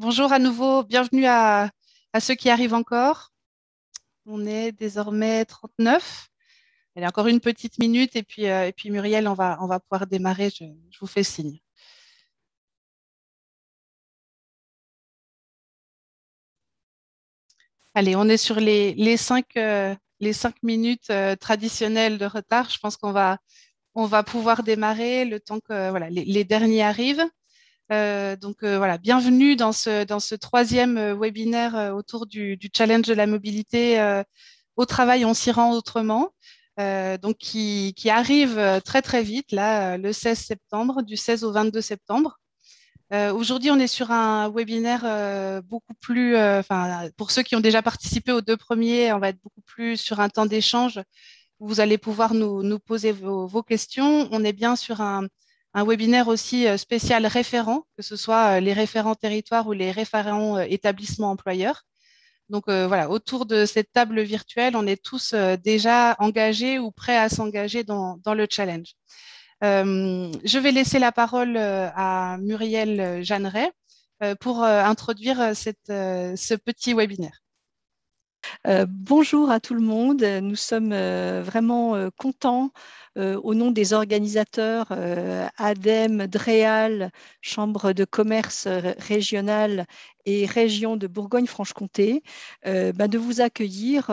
Bonjour à nouveau, bienvenue à ceux qui arrivent encore. On est désormais 39. Il y a encore une petite minute et puis Muriel, on va pouvoir démarrer, je vous fais signe. Allez, on est sur les 5 minutes traditionnelles de retard. Je pense qu'on va pouvoir démarrer le temps que voilà, les derniers arrivent. Voilà, bienvenue dans ce troisième webinaire autour du challenge de la mobilité au travail, on s'y rend autrement, qui arrive très très vite, là, le 16 septembre, du 16 au 22 septembre. Aujourd'hui, on est sur un webinaire beaucoup plus, enfin, pour ceux qui ont déjà participé aux deux premiers, on va être beaucoup plus sur un temps d'échange. Vous allez pouvoir nous poser vos questions. On est bien sur un webinaire aussi spécial référent, que ce soit les référents territoires ou les référents établissements employeurs. Voilà, autour de cette table virtuelle, on est tous déjà engagés ou prêts à s'engager dans le challenge. Je vais laisser la parole à Muriel Jeanneret pour introduire ce petit webinaire. Bonjour à tout le monde. Nous sommes vraiment contents au nom des organisateurs ADEME, DREAL, Chambre de commerce régionale et région de Bourgogne-Franche-Comté, de vous accueillir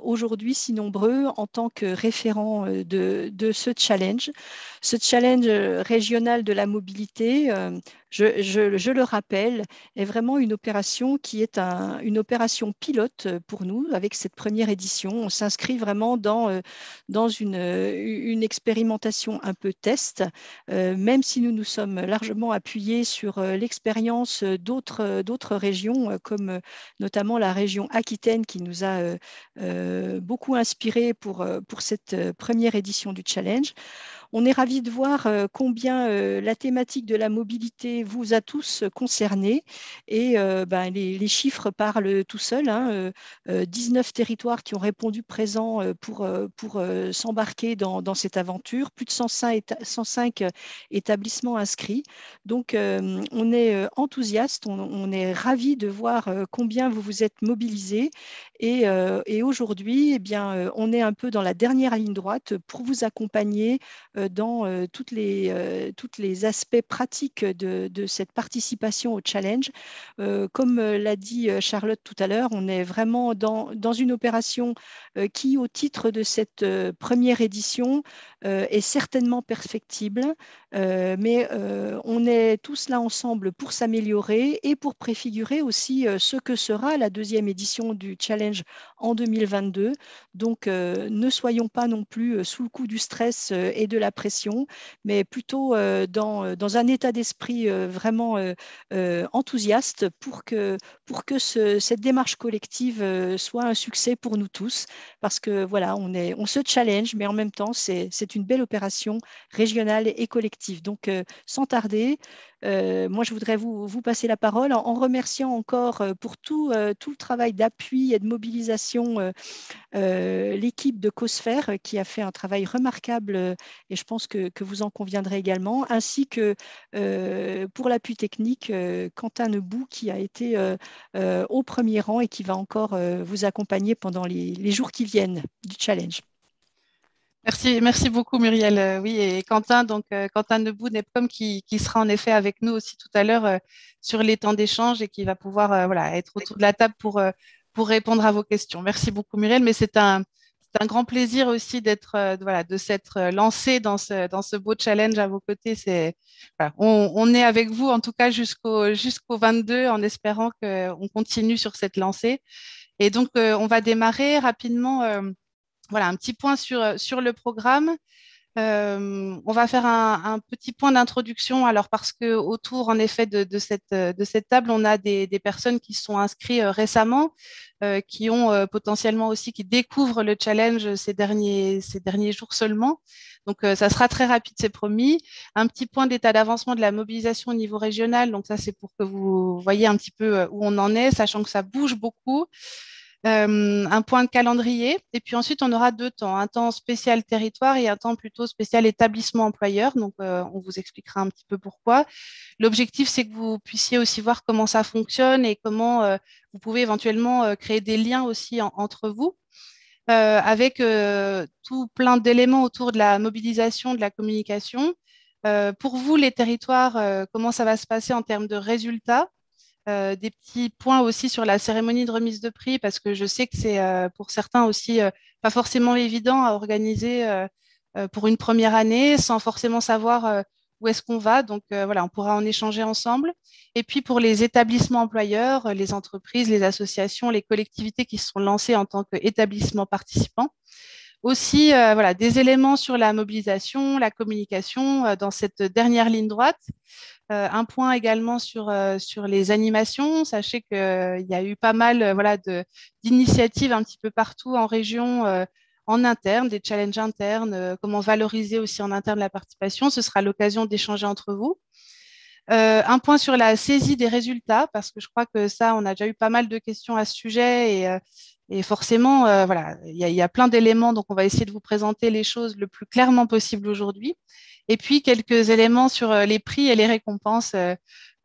aujourd'hui si nombreux en tant que référents de ce challenge. Ce challenge régional de la mobilité, je le rappelle, est vraiment une opération qui est une opération pilote pour nous avec cette première édition. On s'inscrit vraiment dans une expérimentation un peu test, même si nous nous sommes largement appuyés sur l'expérience d'autres régions, comme notamment la région Aquitaine qui nous a beaucoup inspiré pour cette première édition du challenge. On est ravis de voir combien la thématique de la mobilité vous a tous concernés et les chiffres parlent tout seuls. 19 territoires qui ont répondu présents pour s'embarquer dans cette aventure, plus de 105 établissements inscrits. Donc, on est enthousiaste, on est ravis de voir combien vous vous êtes mobilisés et aujourd'hui, eh bien, on est un peu dans la dernière ligne droite pour vous accompagner dans toutes les aspects pratiques de cette participation au challenge. Comme l'a dit Charlotte tout à l'heure, on est vraiment dans une opération qui, au titre de cette première édition, est certainement perfectible, mais on est tous là ensemble pour s'améliorer et pour préfigurer aussi ce que sera la deuxième édition du challenge en 2022. Donc, ne soyons pas non plus sous le coup du stress et de la pression, mais plutôt dans un état d'esprit vraiment enthousiaste pour que cette démarche collective soit un succès pour nous tous, parce que voilà, on se challenge, mais en même temps, c'est une belle opération régionale et collective. Donc, sans tarder, moi, je voudrais vous passer la parole en remerciant encore pour tout le travail d'appui et de mobilisation l'équipe de Cosfer qui a fait un travail remarquable et je pense que vous en conviendrez également, ainsi que pour l'appui technique, Quentin Nebou qui a été au premier rang et qui va encore vous accompagner pendant les jours qui viennent du challenge. Merci beaucoup Muriel. Oui, et Quentin, Quentin Nebou-Nepcom qui sera en effet avec nous aussi tout à l'heure sur les temps d'échange et qui va pouvoir voilà, être autour de la table pour répondre à vos questions. Merci beaucoup Muriel, mais c'est un grand plaisir aussi voilà, de s'être lancé dans ce beau challenge à vos côtés. Voilà, on est avec vous en tout cas jusqu'au 22 en espérant qu'on continue sur cette lancée. Et donc, on va démarrer rapidement. Voilà, un petit point sur le programme. On va faire un petit point d'introduction. Alors, parce que autour, en effet, de cette table, on a des personnes qui sont inscrites récemment, qui ont potentiellement aussi, qui découvrent le challenge ces derniers jours seulement. Donc, ça sera très rapide, c'est promis. Un petit point d'état d'avancement de la mobilisation au niveau régional. Donc, ça, c'est pour que vous voyez un petit peu où on en est, sachant que ça bouge beaucoup. un point de calendrier, et puis ensuite on aura 2 temps, un temps spécial territoire et un temps plutôt spécial établissement employeur. Donc on vous expliquera un petit peu pourquoi. L'objectif, c'est que vous puissiez aussi voir comment ça fonctionne et comment vous pouvez éventuellement créer des liens aussi entre vous. Avec tout plein d'éléments autour de la mobilisation, de la communication. Pour vous, les territoires, comment ça va se passer en termes de résultats? Des petits points aussi sur la cérémonie de remise de prix, parce que je sais que c'est pour certains aussi pas forcément évident à organiser pour une première année sans forcément savoir où est-ce qu'on va. Donc voilà, on pourra en échanger ensemble. Et puis pour les établissements employeurs, les entreprises, les associations, les collectivités qui se sont lancées en tant qu'établissements participants, aussi voilà, des éléments sur la mobilisation, la communication dans cette dernière ligne droite. Un point également sur les animations. Sachez qu'il y a eu pas mal voilà, d'initiatives un petit peu partout en région, en interne, des challenges internes, comment valoriser aussi en interne la participation. Ce sera l'occasion d'échanger entre vous. Un point sur la saisie des résultats, parce que je crois que ça, on a déjà eu pas mal de questions à ce sujet et forcément, voilà, il y a plein d'éléments, donc on va essayer de vous présenter les choses le plus clairement possible aujourd'hui. Et puis quelques éléments sur les prix et les récompenses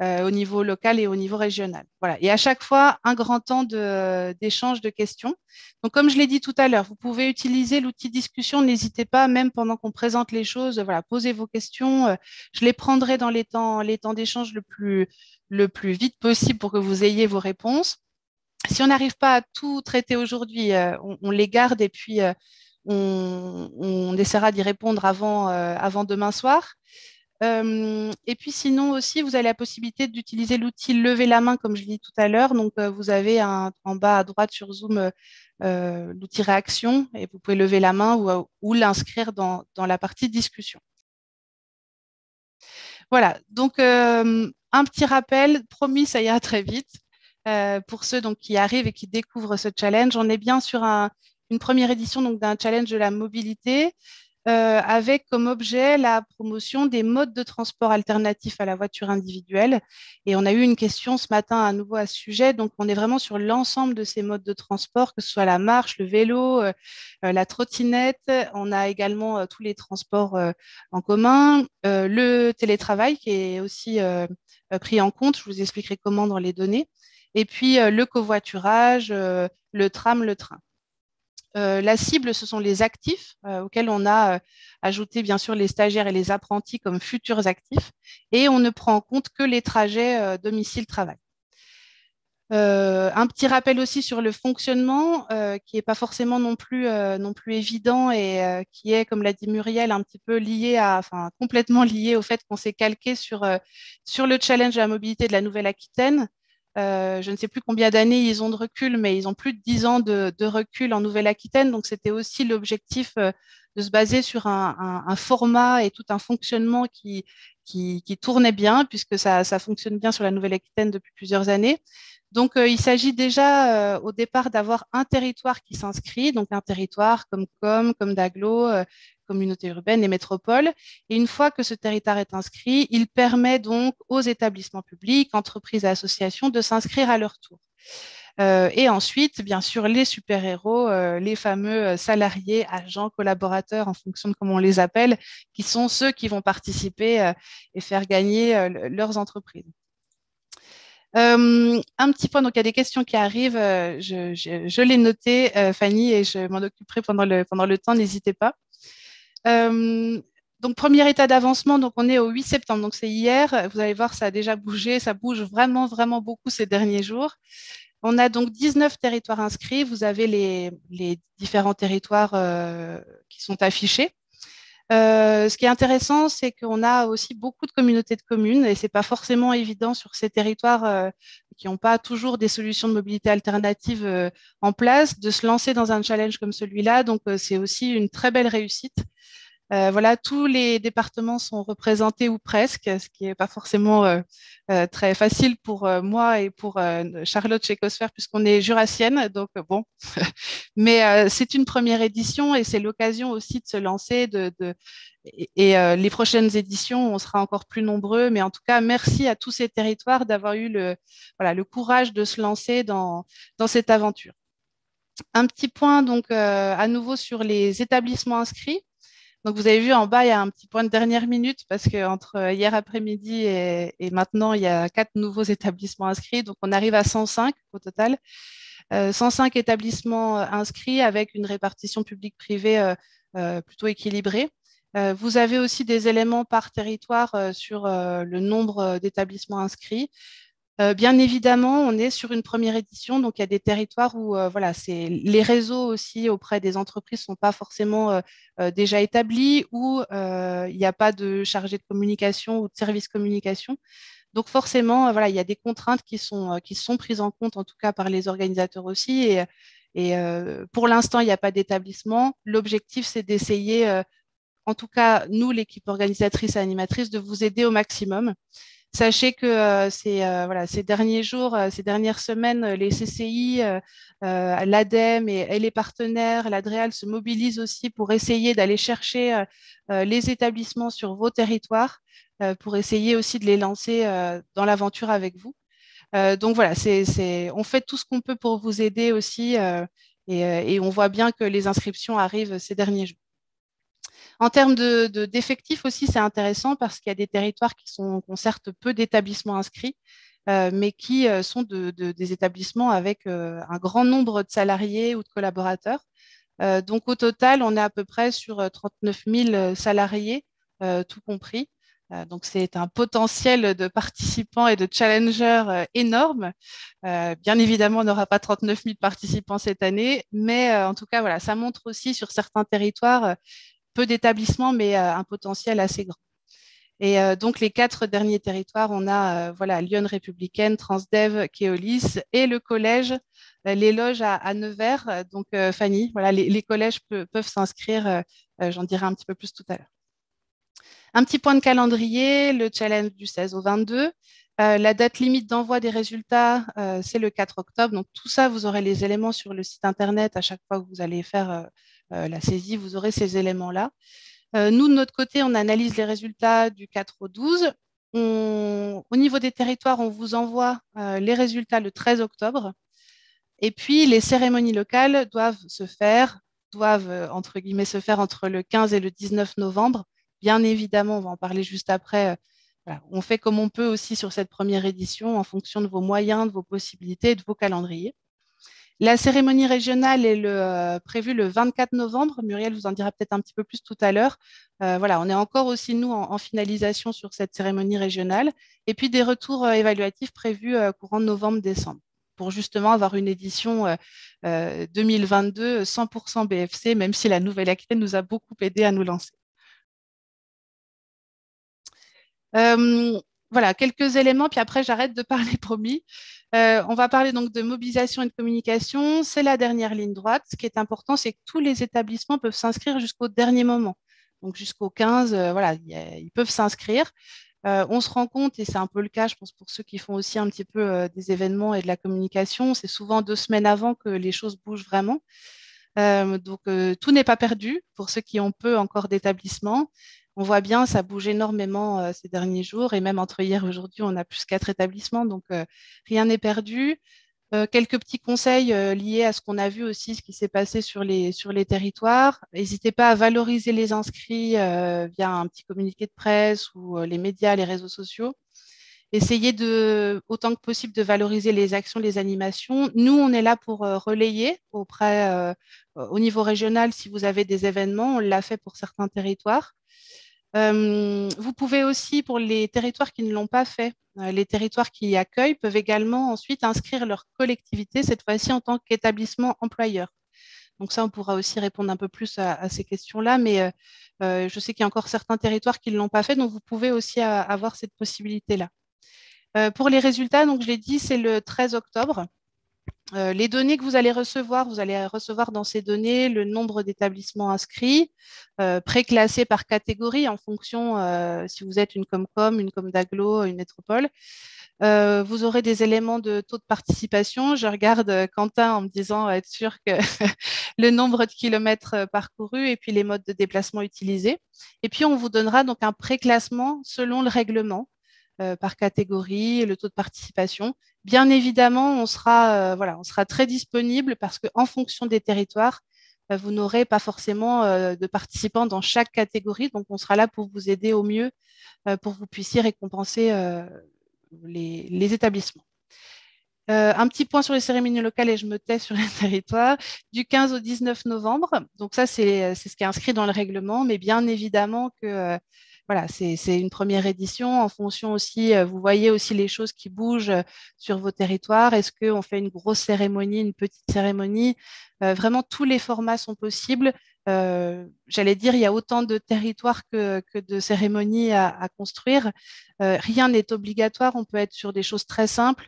au niveau local et au niveau régional. Voilà. Et à chaque fois, un grand temps d'échange de questions. Donc, comme je l'ai dit tout à l'heure, vous pouvez utiliser l'outil discussion. N'hésitez pas, même pendant qu'on présente les choses, voilà, posez vos questions. Je les prendrai dans les temps d'échange le plus vite possible pour que vous ayez vos réponses. Si on n'arrive pas à tout traiter aujourd'hui, on les garde et puis on essaiera d'y répondre avant demain soir. Et puis sinon aussi, vous avez la possibilité d'utiliser l'outil lever la main, comme je l'ai dit tout à l'heure. Donc, vous avez en bas à droite sur Zoom l'outil réaction et vous pouvez lever la main ou l'inscrire dans la partie discussion. Voilà, donc un petit rappel, promis, ça ira très vite. Pour ceux donc, qui arrivent et qui découvrent ce challenge, on est bien sur une première édition donc, d'un challenge de la mobilité avec comme objet la promotion des modes de transport alternatifs à la voiture individuelle. Et on a eu une question ce matin à nouveau à ce sujet. Donc, on est vraiment sur l'ensemble de ces modes de transport, que ce soit la marche, le vélo, la trottinette. On a également tous les transports en commun, le télétravail qui est aussi pris en compte. Je vous expliquerai comment dans les données. Et puis, le covoiturage, le tram, le train. La cible, ce sont les actifs auxquels on a ajouté bien sûr les stagiaires et les apprentis comme futurs actifs et on ne prend en compte que les trajets domicile-travail. Un petit rappel aussi sur le fonctionnement qui n'est pas forcément non plus évident et qui est, comme l'a dit Muriel, un petit peu enfin complètement lié au fait qu'on s'est calqué sur le challenge de la mobilité de la Nouvelle-Aquitaine. Je ne sais plus combien d'années ils ont de recul, mais ils ont plus de 10 ans de recul en Nouvelle-Aquitaine. Donc, c'était aussi l'objectif de se baser sur un format et tout un fonctionnement qui tournait bien, puisque ça fonctionne bien sur la Nouvelle-Aquitaine depuis plusieurs années. Donc, il s'agit déjà au départ d'avoir un territoire qui s'inscrit, donc un territoire comme d'agglo, communauté urbaine et métropole. Et une fois que ce territoire est inscrit, il permet donc aux établissements publics, entreprises et associations de s'inscrire à leur tour. Et ensuite, bien sûr, les super-héros, les fameux salariés, agents, collaborateurs, en fonction de comment on les appelle, qui sont ceux qui vont participer et faire gagner leurs entreprises. Un petit point, donc il y a des questions qui arrivent, je l'ai noté, Fanny, et je m'en occuperai pendant le temps, n'hésitez pas. Donc, premier état d'avancement, donc on est au 8 septembre, donc c'est hier. Vous allez voir, ça a déjà bougé, ça bouge vraiment, vraiment beaucoup ces derniers jours. On a donc 19 territoires inscrits. Vous avez les différents territoires qui sont affichés. Ce qui est intéressant, c'est qu'on a aussi beaucoup de communautés de communes et c'est pas forcément évident sur ces territoires qui n'ont pas toujours des solutions de mobilité alternatives en place de se lancer dans un challenge comme celui-là. Donc, c'est aussi une très belle réussite. Voilà, tous les départements sont représentés ou presque, ce qui n'est pas forcément très facile pour moi et pour Charlotte chez Ecosphère puisqu'on est jurassienne. Donc bon, mais c'est une première édition et c'est l'occasion aussi de se lancer. Les prochaines éditions, on sera encore plus nombreux. Mais en tout cas, merci à tous ces territoires d'avoir eu le courage de se lancer dans cette aventure. Un petit point donc à nouveau sur les établissements inscrits. Donc vous avez vu en bas, il y a un petit point de dernière minute parce qu'entre hier après-midi et maintenant, il y a 4 nouveaux établissements inscrits. Donc on arrive à 105 au total. 105 établissements inscrits avec une répartition publique-privée plutôt équilibrée. Vous avez aussi des éléments par territoire sur le nombre d'établissements inscrits. Bien évidemment, on est sur une première édition, donc il y a des territoires où voilà, les réseaux aussi auprès des entreprises ne sont pas forcément déjà établis, ou il n'y a pas de chargé de communication ou de service communication. Donc forcément, voilà, il y a des contraintes qui sont prises en compte, en tout cas par les organisateurs aussi. Et pour l'instant, il n'y a pas d'établissement. L'objectif, c'est d'essayer, en tout cas, nous, l'équipe organisatrice et animatrice, de vous aider au maximum. Sachez que voilà, ces derniers jours, ces dernières semaines, les CCI, l'ADEME et les partenaires, l'ADREAL se mobilisent aussi pour essayer d'aller chercher les établissements sur vos territoires, pour essayer aussi de les lancer dans l'aventure avec vous. Donc voilà, on fait tout ce qu'on peut pour vous aider aussi, et on voit bien que les inscriptions arrivent ces derniers jours. En termes d'effectifs aussi, c'est intéressant parce qu'il y a des territoires qui ont certes peu d'établissements inscrits, mais qui sont des établissements avec un grand nombre de salariés ou de collaborateurs. Donc au total, on est à peu près sur 39 000 salariés, tout compris. Donc c'est un potentiel de participants et de challengers énorme. Bien évidemment, on n'aura pas 39 000 participants cette année, mais en tout cas, voilà, ça montre aussi sur certains territoires peu d'établissements, mais un potentiel assez grand. Et donc, les 4 derniers territoires, on a voilà, Lyon Républicaine, Transdev, Keolis et le collège, les loges à Nevers. Donc, Fanny, voilà, les collèges peuvent s'inscrire, j'en dirai un petit peu plus tout à l'heure. Un petit point de calendrier, le challenge du 16 au 22. La date limite d'envoi des résultats, c'est le 4 octobre. Donc, tout ça, vous aurez les éléments sur le site Internet. À chaque fois que vous allez faire la saisie, vous aurez ces éléments-là. Nous, de notre côté, on analyse les résultats du 4 au 12. Au niveau des territoires, on vous envoie les résultats le 13 octobre. Et puis, les cérémonies locales doivent entre guillemets, se faire entre le 15 et le 19 novembre. Bien évidemment, on va en parler juste après. Voilà. On fait comme on peut aussi sur cette première édition en fonction de vos moyens, de vos possibilités, de vos calendriers. La cérémonie régionale est prévue le 24 novembre. Muriel vous en dira peut-être un petit peu plus tout à l'heure. Voilà, on est encore aussi, nous, en finalisation sur cette cérémonie régionale. Et puis des retours évaluatifs prévus courant novembre-décembre pour justement avoir une édition 2022 100% BFC, même si la Nouvelle-Aquitaine nous a beaucoup aidé à nous lancer. Voilà, quelques éléments, puis après j'arrête de parler, promis. On va parler donc de mobilisation et de communication. C'est la dernière ligne droite. Ce qui est important, c'est que tous les établissements peuvent s'inscrire jusqu'au dernier moment. Donc jusqu'au 15, voilà, ils peuvent s'inscrire. On se rend compte, et c'est un peu le cas, je pense, pour ceux qui font aussi un petit peu des événements et de la communication, c'est souvent 2 semaines avant que les choses bougent vraiment. Donc, tout n'est pas perdu pour ceux qui ont peu encore d'établissements. On voit bien, ça bouge énormément ces derniers jours, et même entre hier et aujourd'hui, on a plus 4 établissements, donc rien n'est perdu. Quelques petits conseils liés à ce qu'on a vu aussi, ce qui s'est passé sur les territoires. N'hésitez pas à valoriser les inscrits via un petit communiqué de presse ou les médias, les réseaux sociaux. Essayez autant que possible de valoriser les actions, les animations. Nous, on est là pour relayer au niveau régional si vous avez des événements. On l'a fait pour certains territoires. Vous pouvez aussi, pour les territoires qui ne l'ont pas fait, les territoires qui accueillent peuvent également ensuite inscrire leur collectivité, cette fois-ci en tant qu'établissement employeur. Donc ça, on pourra aussi répondre un peu plus à ces questions-là, mais je sais qu'il y a encore certains territoires qui ne l'ont pas fait, donc vous pouvez aussi avoir cette possibilité-là. Pour les résultats, donc je l'ai dit, c'est le 13 octobre. Les données que vous allez recevoir dans ces données le nombre d'établissements inscrits, préclassés par catégorie en fonction si vous êtes une Comcom, une Comdaglo, une métropole. Vous aurez des éléments de taux de participation. Je regarde Quentin en me disant être sûr que le nombre de kilomètres parcourus et puis les modes de déplacement utilisés. Et puis, on vous donnera donc un préclassement selon le règlement. par catégorie, le taux de participation. Bien évidemment, on sera très disponible parce qu'en fonction des territoires, vous n'aurez pas forcément de participants dans chaque catégorie. Donc, on sera là pour vous aider au mieux pour que vous puissiez récompenser les établissements. Un petit point sur les cérémonies locales et je me tais sur les territoires. Du 15 au 19 novembre, donc ça c'est ce qui est inscrit dans le règlement, mais bien évidemment que voilà, c'est une première édition. En fonction aussi, vous voyez aussi les choses qui bougent sur vos territoires. Est-ce qu'on fait une grosse cérémonie, une petite cérémonie? Vraiment, tous les formats sont possibles. J'allais dire, il y a autant de territoires que de cérémonies à construire. Rien n'est obligatoire. On peut être sur des choses très simples.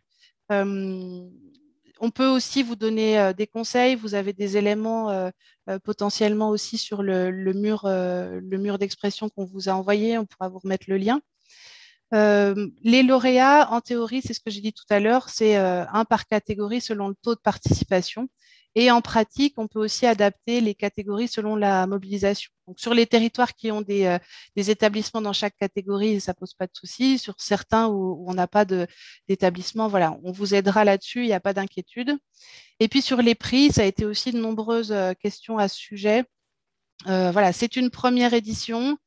On peut aussi vous donner des conseils. Vous avez des éléments potentiellement aussi sur le mur d'expression qu'on vous a envoyé. On pourra vous remettre le lien. Les lauréats, en théorie, c'est ce que j'ai dit tout à l'heure, c'est un par catégorie selon le taux de participation. Et en pratique, on peut aussi adapter les catégories selon la mobilisation. Donc, sur les territoires qui ont des établissements dans chaque catégorie, ça ne pose pas de souci. Sur certains où on n'a pas d'établissement, voilà, on vous aidera là-dessus, il n'y a pas d'inquiétude. Et puis sur les prix, ça a été aussi de nombreuses questions à ce sujet. Voilà, c'est une première édition.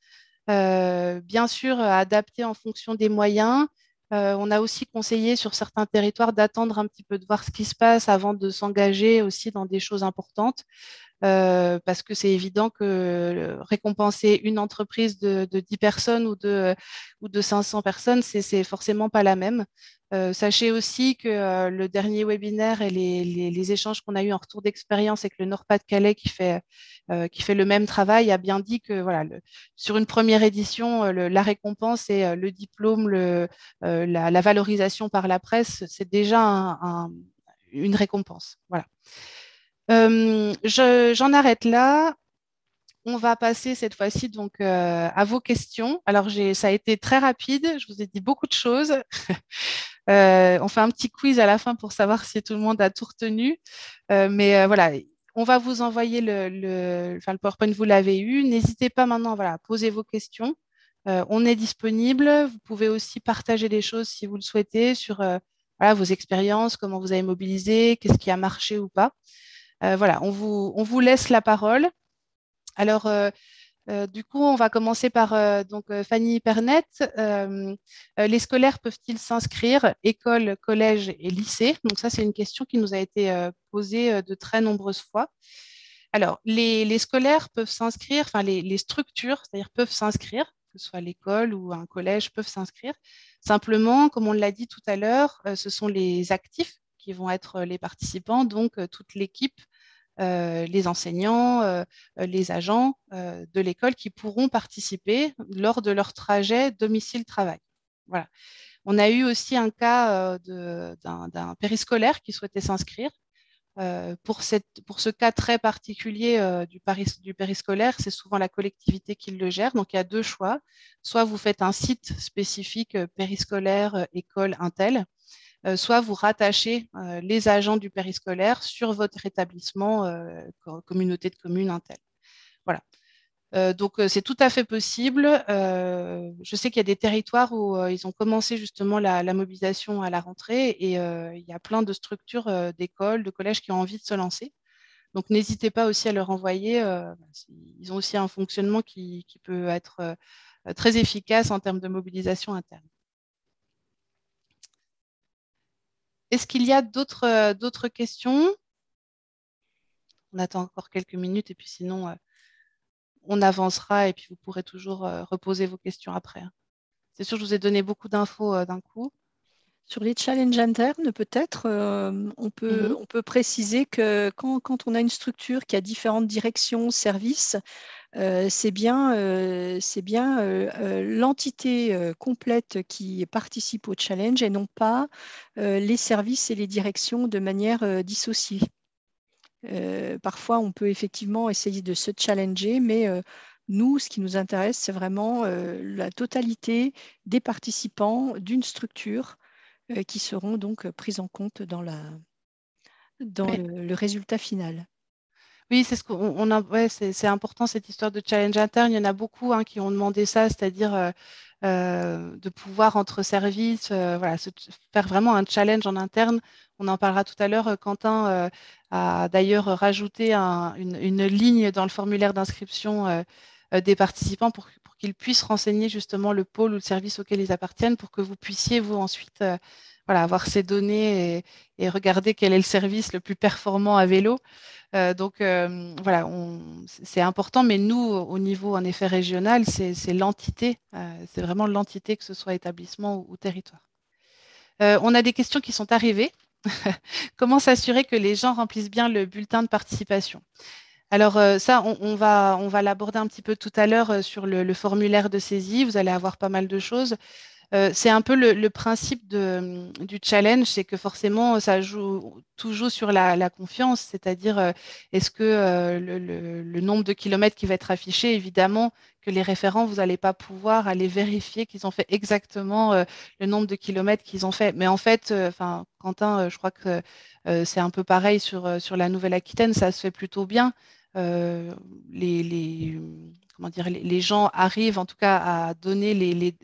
Bien sûr, adapté en fonction des moyens. On a aussi conseillé sur certains territoires d'attendre un petit peu de voir ce qui se passe avant de s'engager aussi dans des choses importantes. Parce que c'est évident que récompenser une entreprise de 10 personnes ou de 500 personnes, c'est forcément pas la même. Sachez aussi que le dernier webinaire et les échanges qu'on a eu en retour d'expérience avec le Nord-Pas-de-Calais qui fait le même travail a bien dit que voilà, sur une première édition, la récompense et le diplôme, la valorisation par la presse, c'est déjà une récompense. Voilà. J'en arrête là. On va passer cette fois-ci donc à vos questions. Alors ça a été très rapide. Je vous ai dit beaucoup de choses. On fait un petit quiz à la fin pour savoir si tout le monde a tout retenu. Mais voilà, on va vous envoyer enfin, le PowerPoint. Vous l'avez eu. N'hésitez pas maintenant, voilà, à poser vos questions. On est disponible. Vous pouvez aussi partager des choses si vous le souhaitez sur voilà, vos expériences, comment vous avez mobilisé, qu'est-ce qui a marché ou pas. Voilà, on vous laisse la parole. Alors, du coup, on va commencer par Fanny Pernet. Les scolaires peuvent-ils s'inscrire, école, collège et lycée? Donc ça, c'est une question qui nous a été posée de très nombreuses fois. Alors, les scolaires peuvent s'inscrire, enfin les structures, c'est-à-dire peuvent s'inscrire, que ce soit l'école ou un collège, peuvent s'inscrire. Simplement, comme on l'a dit tout à l'heure, ce sont les actifs qui vont être les participants, donc toute l'équipe les enseignants, les agents de l'école qui pourront participer lors de leur trajet domicile-travail. Voilà. On a eu aussi un cas d'un périscolaire qui souhaitait s'inscrire. Pour ce cas très particulier du périscolaire, c'est souvent la collectivité qui le gère. Donc, il y a deux choix. Soit vous faites un site spécifique périscolaire, école, Intel, soit vous rattachez les agents du périscolaire sur votre établissement, communauté de communes Intel. Voilà. Donc, c'est tout à fait possible. Je sais qu'il y a des territoires où ils ont commencé justement la mobilisation à la rentrée et il y a plein de structures d'écoles, de collèges qui ont envie de se lancer. Donc, n'hésitez pas aussi à leur envoyer. Ils ont aussi un fonctionnement qui peut être très efficace en termes de mobilisation interne. Est-ce qu'il y a d'autres questions? On attend encore quelques minutes et puis sinon, on avancera et puis vous pourrez toujours reposer vos questions après. C'est sûr, je vous ai donné beaucoup d'infos d'un coup. Sur les challenges internes, peut-être, on peut préciser que quand on a une structure qui a différentes directions, services, c'est bien l'entité complète qui participe au challenge et non pas les services et les directions de manière dissociée. Parfois, on peut effectivement essayer de se challenger, mais nous, ce qui nous intéresse, c'est vraiment la totalité des participants d'une structure qui seront donc pris en compte dans Oui. le résultat final. Oui, c'est ce qu'on ouais, c'est important cette histoire de challenge interne. Il y en a beaucoup hein, qui ont demandé ça, c'est-à-dire de pouvoir entre services, voilà, faire vraiment un challenge en interne. On en parlera tout à l'heure. Quentin a d'ailleurs rajouté une ligne dans le formulaire d'inscription des participants pour qu'ils puissent renseigner justement le pôle ou le service auquel ils appartiennent, pour que vous puissiez vous ensuite voilà, avoir ces données et regarder quel est le service le plus performant à vélo. Donc voilà, c'est important, mais nous, au niveau en effet régional, c'est l'entité, c'est vraiment l'entité, que ce soit établissement ou territoire. On a des questions qui sont arrivées. Comment s'assurer que les gens remplissent bien le bulletin de participation? Alors ça, on va l'aborder un petit peu tout à l'heure sur le formulaire de saisie. Vous allez avoir pas mal de choses. C'est un peu le principe du challenge, c'est que forcément, ça joue toujours sur la confiance, c'est-à-dire est-ce que le nombre de kilomètres qui va être affiché, évidemment que les référents, vous n'allez pas pouvoir aller vérifier qu'ils ont fait exactement le nombre de kilomètres qu'ils ont fait. Mais en fait, enfin, Quentin, je crois que c'est un peu pareil sur la Nouvelle-Aquitaine, ça se fait plutôt bien. Euh, les, comment dire, les gens arrivent en tout cas à donner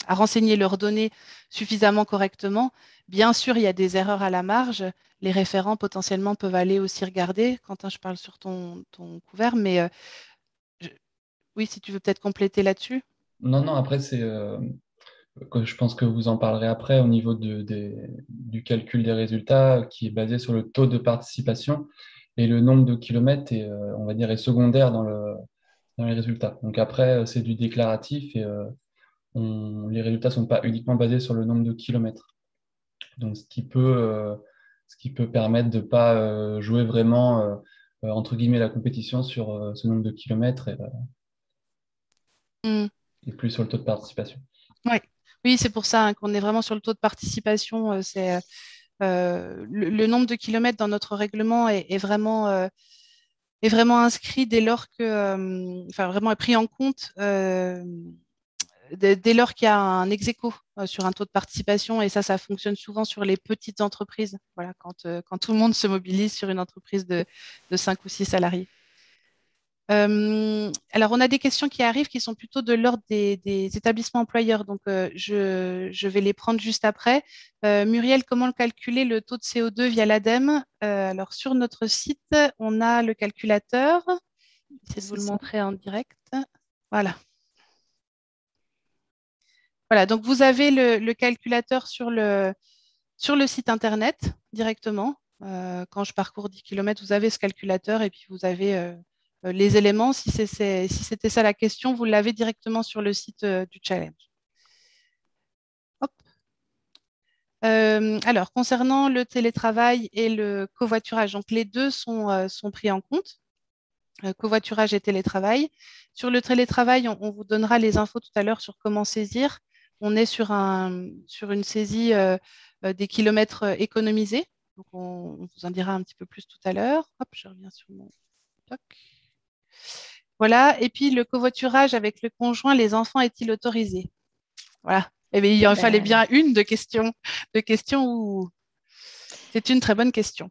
à renseigner leurs données suffisamment correctement. Bien sûr, il y a des erreurs à la marge. Les référents potentiellement peuvent aller aussi regarder. Quentin, je parle sur ton couvert, mais je- oui, si tu veux peut-être compléter là-dessus. Non, non, après, je pense que vous en parlerez après au niveau du calcul des résultats qui est basé sur le taux de participation et le nombre de kilomètres est, on va dire, est secondaire dans les résultats. Donc après, c'est du déclaratif et les résultats ne sont pas uniquement basés sur le nombre de kilomètres. Donc ce qui peut permettre de ne pas jouer vraiment, entre guillemets, la compétition sur ce nombre de kilomètres Hmm. et plus sur le taux de participation. Ouais. Oui, c'est pour ça hein, qu'on est vraiment sur le taux de participation. C'est le nombre de kilomètres dans notre règlement est vraiment inscrit dès lors que, enfin vraiment est pris en compte dès lors qu'il y a un ex-aequo sur un taux de participation. Et ça fonctionne souvent sur les petites entreprises. Voilà, quand tout le monde se mobilise sur une entreprise de 5 ou 6 salariés. Alors, on a des questions qui arrivent qui sont plutôt de l'ordre des établissements employeurs. Donc, je vais les prendre juste après. Muriel, comment calculer le taux de CO2 via l'ADEME? Alors, sur notre site, on a le calculateur. J'essaie de vous C'est le ça. montrer en direct. Voilà. Voilà, donc vous avez le calculateur sur le site internet directement. Quand je parcours 10 km, vous avez ce calculateur et puis vous avez les éléments. Si c'était ça la question, vous l'avez directement sur le site du challenge. Hop. Alors, concernant le télétravail et le covoiturage, donc les deux sont pris en compte, covoiturage et télétravail. Sur le télétravail, on vous donnera les infos tout à l'heure sur comment saisir. On est sur une saisie des kilomètres économisés. Donc, on vous en dira un petit peu plus tout à l'heure. Hop, je reviens sur mon doc. Voilà. Et puis, le covoiturage avec le conjoint, les enfants, est-il autorisé? Voilà. Eh bien, il en fallait Ben, bien une de questions où c'est une très bonne question.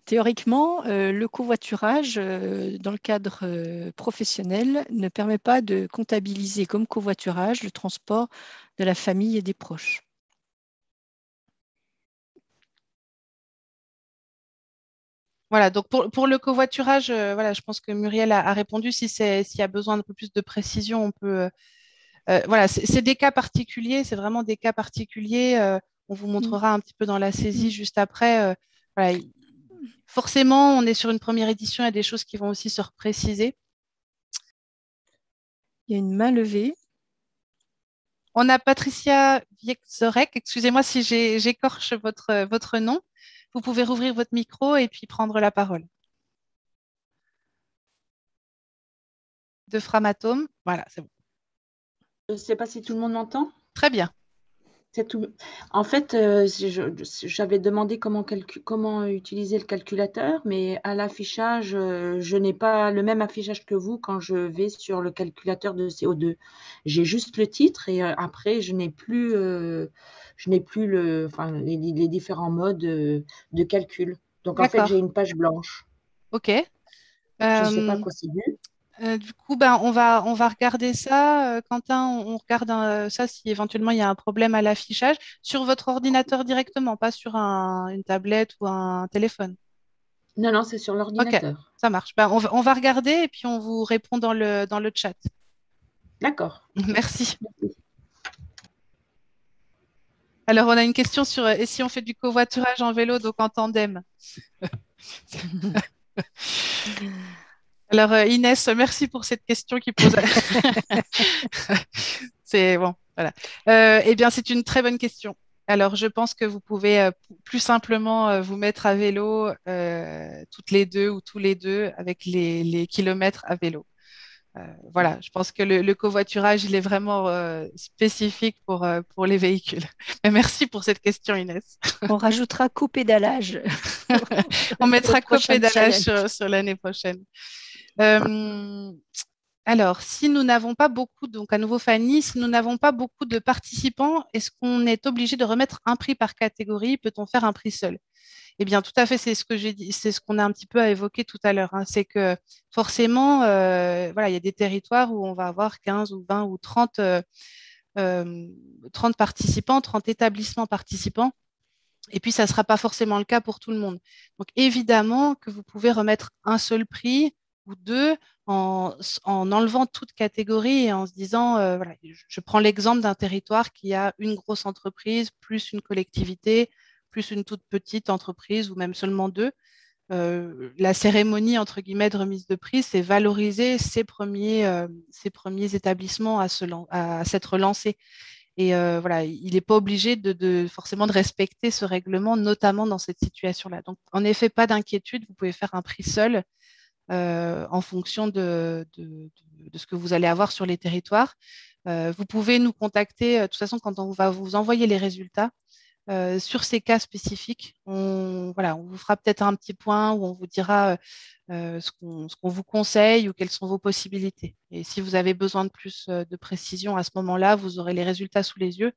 théoriquement, le covoiturage, dans le cadre professionnel, ne permet pas de comptabiliser comme covoiturage le transport de la famille et des proches. Voilà, donc pour le covoiturage, voilà, je pense que Muriel a répondu. S'il y a besoin d'un peu plus de précision, on peut. Voilà, c'est des cas particuliers, c'est vraiment des cas particuliers. On vous Mm. montrera un petit peu dans la saisie Mm. juste après. Voilà, forcément, on est sur une première édition, il y a des choses qui vont aussi se repréciser. Il y a une main levée. On a Patricia Wieczorek, excusez-moi si j'écorche votre nom. Vous pouvez rouvrir votre micro et puis prendre la parole. De Framatome, voilà, c'est bon. Je ne sais pas si tout le monde m'entend. Très bien. C'est tout. En fait, j'avais demandé comment utiliser le calculateur, mais à l'affichage, je n'ai pas le même affichage que vous quand je vais sur le calculateur de CO2. J'ai juste le titre et après, je n'ai plus enfin, les différents modes de calcul. Donc, en fait, j'ai D'accord. une page blanche. OK. Je ne sais pas Euh, quoi c'est dû. du coup, ben, on va regarder ça. Quentin, on regarde ça si éventuellement il y a un problème à l'affichage sur votre ordinateur directement, pas sur une tablette ou un téléphone. Non, non, c'est sur Ok, l'ordinateur. ça marche. Ben, on va regarder et puis on vous répond dans le chat. D'accord. Merci. Alors, on a une question sur et si on fait du covoiturage en vélo, donc en tandem? Alors, Inès, merci pour cette question qui pose. C'est bon, voilà. Eh bien, c'est une très bonne question. Alors, je pense que vous pouvez plus simplement vous mettre à vélo toutes les deux ou tous les deux avec les kilomètres à vélo. Voilà, je pense que le covoiturage, il est vraiment spécifique pour les véhicules. Mais merci pour cette question, Inès. On rajoutera copédalage On pour le mettra prochain copédalage challenge. sur l'année prochaine. Euh, alors, si nous n'avons pas beaucoup, donc à nouveau Fanny, si nous n'avons pas beaucoup de participants, est-ce qu'on est obligé de remettre un prix par catégorie? Peut-on faire un prix seul? Eh bien, tout à fait, c'est ce que j'ai dit, c'est ce qu'on a un petit peu évoqué tout à l'heure, hein. C'est que forcément, voilà, il y a des territoires où on va avoir 15 ou 20 ou 30, 30 participants, 30 établissements participants. Et puis, ça ne sera pas forcément le cas pour tout le monde. Donc, évidemment que vous pouvez remettre un seul prix ou deux en enlevant toute catégorie et en se disant, voilà, je prends l'exemple d'un territoire qui a une grosse entreprise, plus une collectivité, plus une toute petite entreprise ou même seulement deux. La cérémonie, entre guillemets, de remise de prix, c'est valoriser ces premiers établissements à s'être lancés. Et voilà, il n'est pas obligé forcément de respecter ce règlement, notamment dans cette situation-là. Donc, en effet, pas d'inquiétude, vous pouvez faire un prix seul en fonction de ce que vous allez avoir sur les territoires. Vous pouvez nous contacter, de toute façon, quand on va vous envoyer les résultats. Sur ces cas spécifiques, voilà, on vous fera peut-être un petit point où on vous dira ce qu'on vous conseille ou quelles sont vos possibilités. Et si vous avez besoin de plus de précision à ce moment-là, vous aurez les résultats sous les yeux.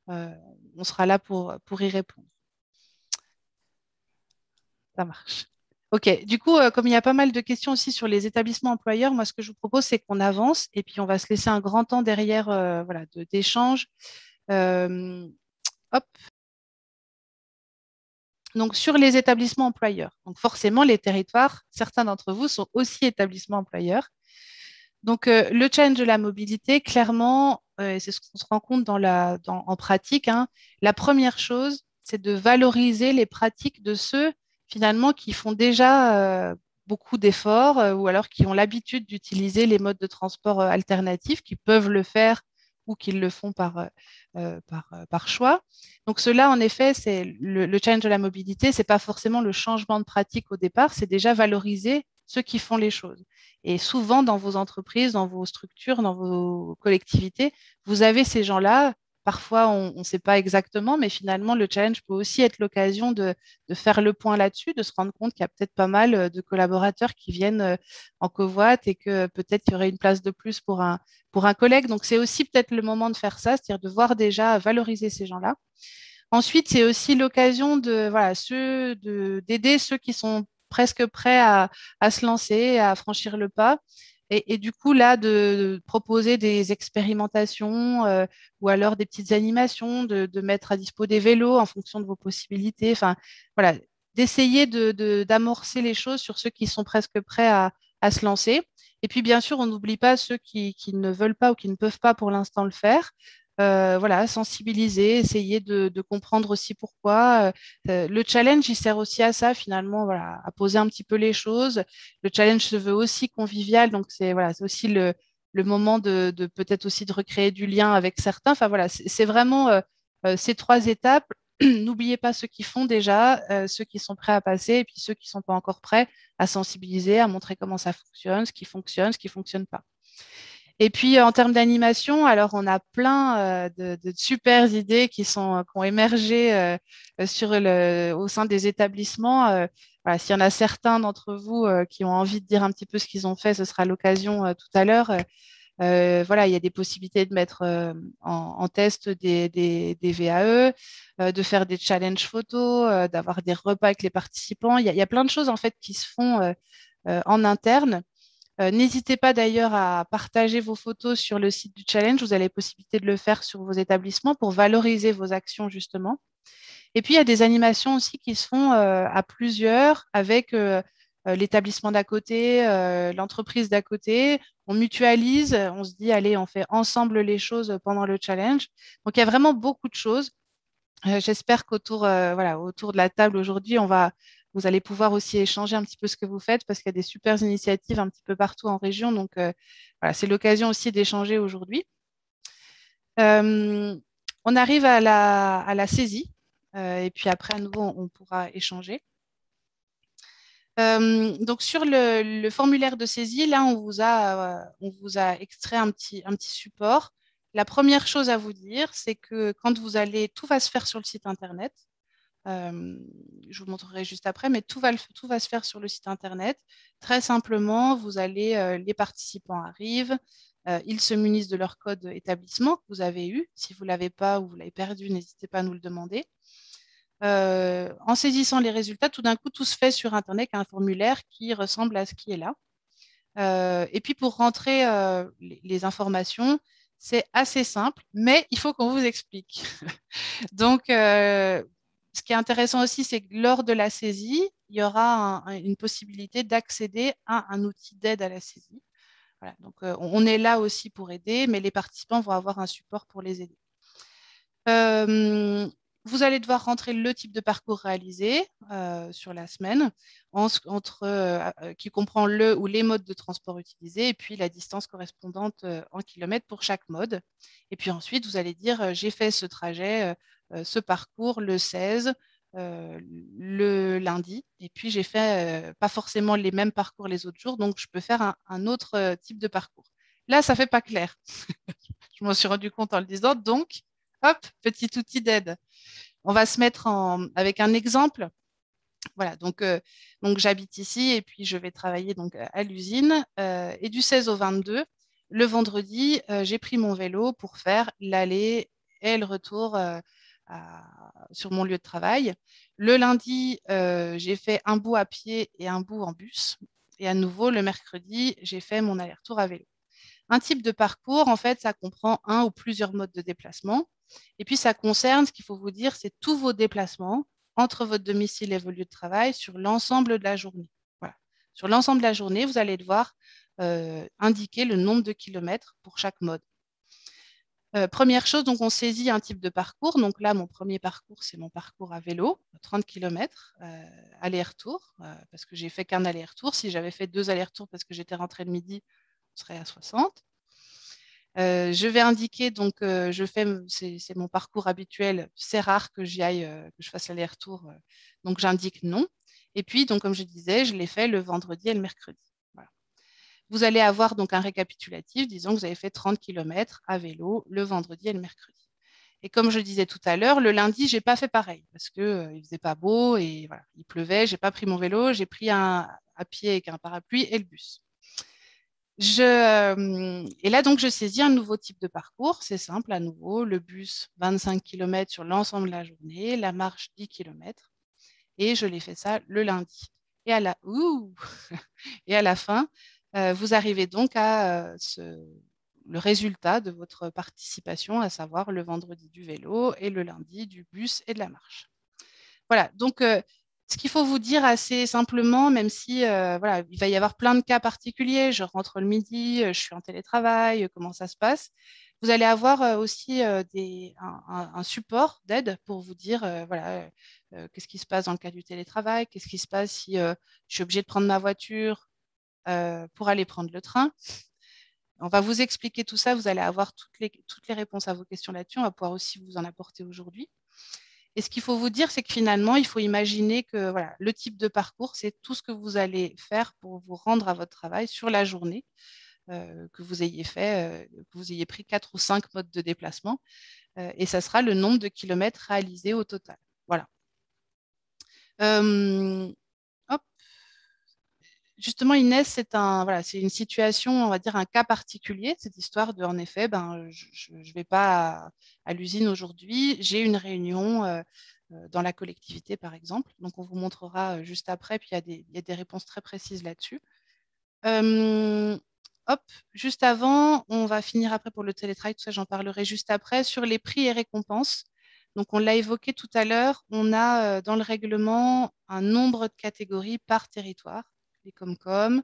Euh, on sera là pour y répondre. Ça marche. OK. Du coup, comme il y a pas mal de questions aussi sur les établissements employeurs, moi, ce que je vous propose, c'est qu'on avance et puis on va se laisser un grand temps derrière voilà, d'échange. Hop. Donc, sur les établissements employeurs. Donc, forcément, les territoires, certains d'entre vous sont aussi établissements employeurs. Donc, le challenge de la mobilité, clairement, c'est ce qu'on se rend compte en pratique, hein. La première chose, c'est de valoriser les pratiques de ceux, finalement, qui font déjà beaucoup d'efforts ou alors qui ont l'habitude d'utiliser les modes de transport alternatifs, qui peuvent le faire ou qui le font par choix. Donc, cela, en effet, c'est le challenge de la mobilité, ce n'est pas forcément le changement de pratique au départ, c'est déjà valoriser ceux qui font les choses. Et souvent, dans vos entreprises, dans vos structures, dans vos collectivités, vous avez ces gens-là. Parfois, on ne sait pas exactement, mais finalement, le challenge peut aussi être l'occasion de faire le point là-dessus, de se rendre compte qu'il y a peut-être pas mal de collaborateurs qui viennent en covoit et que peut-être il y aurait une place de plus pour un collègue. Donc, c'est aussi peut-être le moment de faire ça, c'est-à-dire de voir déjà valoriser ces gens-là. Ensuite, c'est aussi l'occasion d'aider ceux qui sont presque prêts à se lancer, à franchir le pas. Et du coup, là, de proposer des expérimentations ou alors des petites animations, de mettre à dispo des vélos en fonction de vos possibilités. Enfin, voilà, d'essayer d'amorcer les choses sur ceux qui sont presque prêts à se lancer. Et puis, bien sûr, on n'oublie pas ceux qui ne veulent pas ou qui ne peuvent pas pour l'instant le faire. Voilà, sensibiliser, essayer de comprendre aussi pourquoi. Le challenge, il sert aussi à ça finalement, voilà, à poser un petit peu les choses. Le challenge se veut aussi convivial, donc c'est voilà, c'est aussi le moment de peut-être aussi de recréer du lien avec certains. Enfin voilà, c'est vraiment ces trois étapes. N'oubliez pas ceux qui font déjà, ceux qui sont prêts à passer, et puis ceux qui ne sont pas encore prêts à sensibiliser, à montrer comment ça fonctionne, ce qui fonctionne pas. Et puis, en termes d'animation, alors on a plein de super idées qui ont émergé au sein des établissements. Voilà, s'il y en a certains d'entre vous qui ont envie de dire un petit peu ce qu'ils ont fait, ce sera l'occasion tout à l'heure. Voilà, il y a des possibilités de mettre en test des VAE, de faire des challenges photos, d'avoir des repas avec les participants. Il y a plein de choses en fait qui se font en interne. N'hésitez pas d'ailleurs à partager vos photos sur le site du challenge. Vous avez la possibilité de le faire sur vos établissements pour valoriser vos actions justement. Et puis, il y a des animations aussi qui se font à plusieurs avec l'établissement d'à côté, l'entreprise d'à côté. On mutualise, on se dit, allez, on fait ensemble les choses pendant le challenge. Donc, il y a vraiment beaucoup de choses. J'espère qu'autour autour de la table aujourd'hui, vous allez pouvoir aussi échanger un petit peu ce que vous faites parce qu'il y a des super initiatives un petit peu partout en région. Donc, voilà, c'est l'occasion aussi d'échanger aujourd'hui. On arrive à la saisie et puis après, à nouveau, on pourra échanger. Donc, sur le formulaire de saisie, là, on vous a extrait un petit support. La première chose à vous dire, c'est que quand vous allez, tout va se faire sur le site Internet. Je vous montrerai juste après, mais tout va se faire sur le site Internet. Très simplement, les participants arrivent, ils se munissent de leur code établissement que vous avez eu. Si vous ne l'avez pas ou vous l'avez perdu, n'hésitez pas à nous le demander. En saisissant les résultats, tout d'un coup, tout se fait sur Internet, un formulaire qui ressemble à ce qui est là. Et puis, pour rentrer les informations, c'est assez simple, mais il faut qu'on vous explique. Donc, ce qui est intéressant aussi, c'est que lors de la saisie, il y aura une possibilité d'accéder à un outil d'aide à la saisie. Voilà, donc, on est là aussi pour aider, mais les participants vont avoir un support pour les aider. Vous allez devoir rentrer le type de parcours réalisé sur la semaine, qui comprend le ou les modes de transport utilisés et puis la distance correspondante en kilomètres pour chaque mode. Et puis ensuite, vous allez dire j'ai fait ce trajet, ce parcours le 16, le lundi, et puis j'ai fait pas forcément les mêmes parcours les autres jours, donc je peux faire un autre type de parcours. Là, ça ne fait pas clair. Je m'en suis rendu compte en le disant, donc hop, petit outil d'aide. On va se mettre avec un exemple. Voilà, donc j'habite ici et puis je vais travailler donc à l'usine. Et du 16 au 22, le vendredi, j'ai pris mon vélo pour faire l'aller et le retour sur mon lieu de travail. Le lundi, j'ai fait un bout à pied et un bout en bus. Et à nouveau, le mercredi, j'ai fait mon aller-retour à vélo. Un type de parcours, en fait, ça comprend un ou plusieurs modes de déplacement. Et puis, ça concerne, ce qu'il faut vous dire, c'est tous vos déplacements entre votre domicile et vos lieux de travail sur l'ensemble de la journée. Voilà. Sur l'ensemble de la journée, vous allez devoir indiquer le nombre de kilomètres pour chaque mode. Première chose, donc on saisit un type de parcours. Donc là, mon premier parcours, c'est mon parcours à vélo, 30 km, aller-retour, parce que j'ai fait qu'un aller-retour. Si j'avais fait 2 allers-retours parce que j'étais rentrée le midi, on serait à 60. Je vais indiquer, donc c'est mon parcours habituel. C'est rare que j'y aille, que je fasse l'aller-retour, donc j'indique non. Et puis, donc, comme je disais, je l'ai fait le vendredi et le mercredi. Voilà. Vous allez avoir donc un récapitulatif, disons que vous avez fait 30 km à vélo le vendredi et le mercredi. Et comme je disais tout à l'heure, le lundi, je n'ai pas fait pareil parce qu'il ne faisait pas beau et voilà, il pleuvait. Je n'ai pas pris mon vélo, j'ai pris à pied avec un parapluie et le bus. Et là, donc, je saisis un nouveau type de parcours. C'est simple, à nouveau, le bus, 25 km sur l'ensemble de la journée, la marche, 10 km. Et je l'ai fait ça le lundi. Et à la fin, vous arrivez donc à le résultat de votre participation, à savoir le vendredi du vélo et le lundi du bus et de la marche. Voilà, donc ce qu'il faut vous dire assez simplement, même si voilà, il va y avoir plein de cas particuliers, je rentre le midi, je suis en télétravail, comment ça se passe, vous allez avoir aussi un support d'aide pour vous dire voilà, qu'est-ce qui se passe dans le cas du télétravail, qu'est-ce qui se passe si je suis obligée de prendre ma voiture pour aller prendre le train. On va vous expliquer tout ça, vous allez avoir toutes les réponses à vos questions là-dessus, on va pouvoir aussi vous en apporter aujourd'hui. Et ce qu'il faut vous dire, c'est que finalement, il faut imaginer que voilà, le type de parcours, c'est tout ce que vous allez faire pour vous rendre à votre travail sur la journée, que vous ayez fait, que vous ayez pris 4 ou 5 modes de déplacement, et ça sera le nombre de kilomètres réalisés au total. Voilà. Hop. Justement, Inès, c'est une situation, on va dire un cas particulier, cette histoire de, en effet, je ne vais pas à l'usine aujourd'hui, j'ai une réunion dans la collectivité, par exemple. Donc, on vous montrera juste après, puis il y a des réponses très précises là-dessus. Hop, juste avant, on va finir après pour le télétravail, tout ça j'en parlerai juste après, sur les prix et récompenses. Donc on l'a évoqué tout à l'heure, on a dans le règlement un nombre de catégories par territoire. Les Comcom,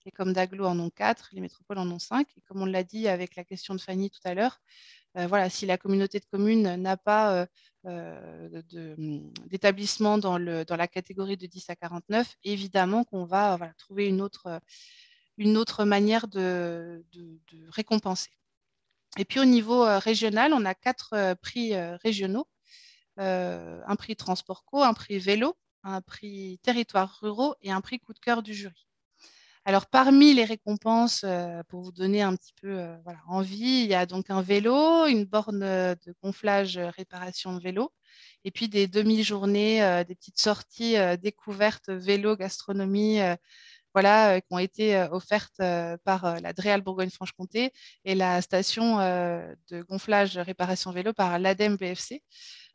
les Com d'Aglo en ont 4, les métropoles en ont 5. Et comme on l'a dit avec la question de Fanny tout à l'heure, voilà, si la communauté de communes n'a pas d'établissement dans la catégorie de 10 à 49, évidemment qu'on va voilà, trouver une autre manière de récompenser. Et puis au niveau régional, on a 4 prix régionaux. Un prix transport co, un prix vélo, un prix territoires ruraux et un prix coup de cœur du jury. Alors, parmi les récompenses, pour vous donner un petit peu voilà, envie, il y a donc un vélo, une borne de gonflage réparation de vélo, et puis des demi-journées, des petites sorties découvertes vélo, gastronomie, voilà, qui ont été offertes par la DREAL Bourgogne-Franche-Comté et la station de gonflage réparation vélo par l'ADEME BFC.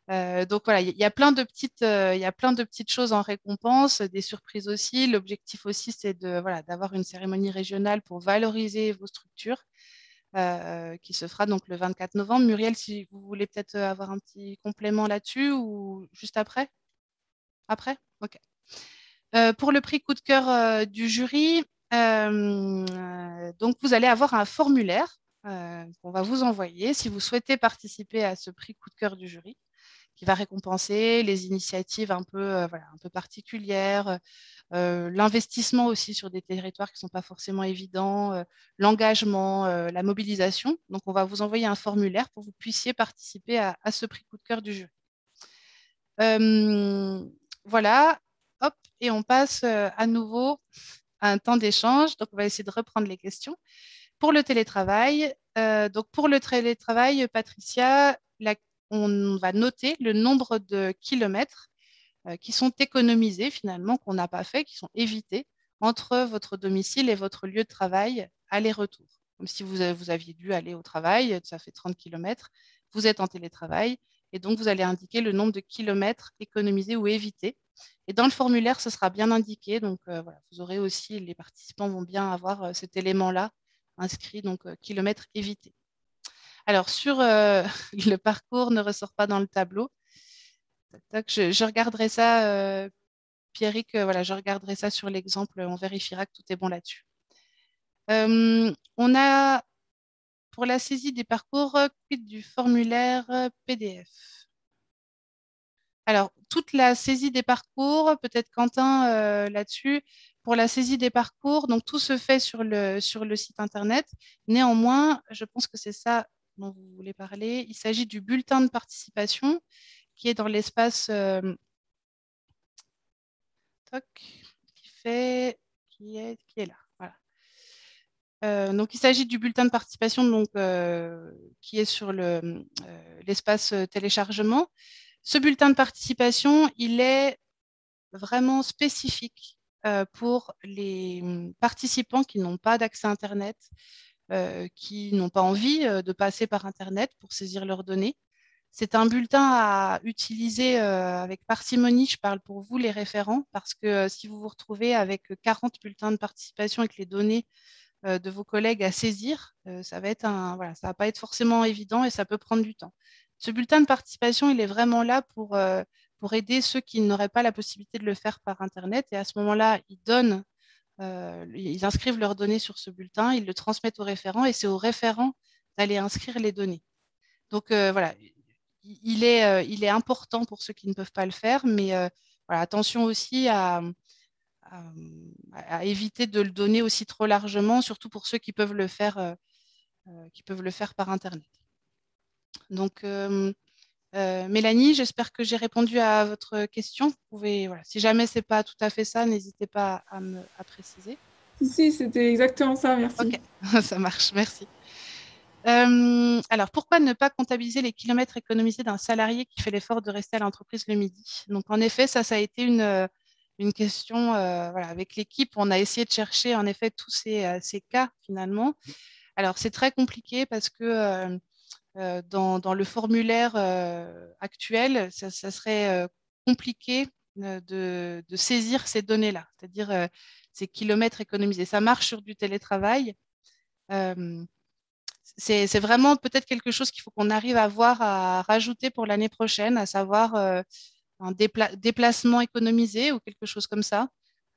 Donc voilà, il y a plein de petites choses en récompense, des surprises aussi. L'objectif aussi, c'est d'avoir une cérémonie régionale pour valoriser vos structures, qui se fera donc le 24 novembre. Muriel, si vous voulez peut-être avoir un petit complément là-dessus ou juste après? Après? Ok. Pour le prix coup de cœur du jury, donc vous allez avoir un formulaire qu'on va vous envoyer si vous souhaitez participer à ce prix coup de cœur du jury, qui va récompenser les initiatives un peu particulières, l'investissement aussi sur des territoires qui ne sont pas forcément évidents, l'engagement, la mobilisation. Donc, on va vous envoyer un formulaire pour que vous puissiez participer à ce prix coup de cœur du jury. Voilà, hop, et on passe à nouveau à un temps d'échange. Donc, on va essayer de reprendre les questions. Pour le télétravail, Patricia, on va noter le nombre de kilomètres qui sont économisés finalement, qu'on n'a pas fait, qui sont évités entre votre domicile et votre lieu de travail aller-retour. Comme si vous aviez dû aller au travail, ça fait 30 kilomètres, vous êtes en télétravail et donc vous allez indiquer le nombre de kilomètres économisés ou évités. Et dans le formulaire, ce sera bien indiqué. Donc voilà, vous aurez aussi, les participants vont bien avoir cet élément-là inscrit, donc kilomètres évités. Alors, sur le parcours ne ressort pas dans le tableau. Je regarderai ça, Pierrick, voilà, je regarderai ça sur l'exemple, on vérifiera que tout est bon là-dessus. On a, pour la saisie des parcours, quid du formulaire PDF? Alors, toute la saisie des parcours, peut-être Quentin là-dessus, pour la saisie des parcours, donc tout se fait sur le site Internet. Néanmoins, je pense que c'est ça dont vous voulez parler. Il s'agit du bulletin de participation qui est dans l'espace qui est là. Voilà. Donc, il s'agit du bulletin de participation donc, qui est sur l'espace téléchargement. Ce bulletin de participation, il est vraiment spécifique pour les participants qui n'ont pas d'accès Internet, qui n'ont pas envie de passer par Internet pour saisir leurs données. C'est un bulletin à utiliser avec parcimonie, je parle pour vous les référents, parce que si vous vous retrouvez avec 40 bulletins de participation avec les données de vos collègues à saisir, ça va pas être forcément évident et ça peut prendre du temps. Ce bulletin de participation, il est vraiment là pour aider ceux qui n'auraient pas la possibilité de le faire par Internet. Et à ce moment-là, ils inscrivent leurs données sur ce bulletin, ils le transmettent aux référents et c'est aux référents d'aller inscrire les données. Donc voilà, il est important pour ceux qui ne peuvent pas le faire, mais voilà, attention aussi à éviter de le donner aussi trop largement, surtout pour ceux qui peuvent le faire par Internet. Donc, Mélanie, j'espère que j'ai répondu à votre question. Vous pouvez, voilà, si jamais ce n'est pas tout à fait ça, n'hésitez pas à préciser. Si, c'était exactement ça, merci. Ok, ça marche, merci. Alors, pourquoi ne pas comptabiliser les kilomètres économisés d'un salarié qui fait l'effort de rester à l'entreprise le midi? Donc, en effet, ça a été une question. Voilà, avec l'équipe, on a essayé de chercher en effet tous ces cas finalement. Alors, c'est très compliqué parce que dans le formulaire actuel, ça serait compliqué de saisir ces données-là. C'est-à-dire, ces kilomètres économisés. Ça marche sur du télétravail. C'est vraiment peut-être quelque chose qu'il faut qu'on arrive à voir à rajouter pour l'année prochaine, à savoir un déplacement économisé ou quelque chose comme ça.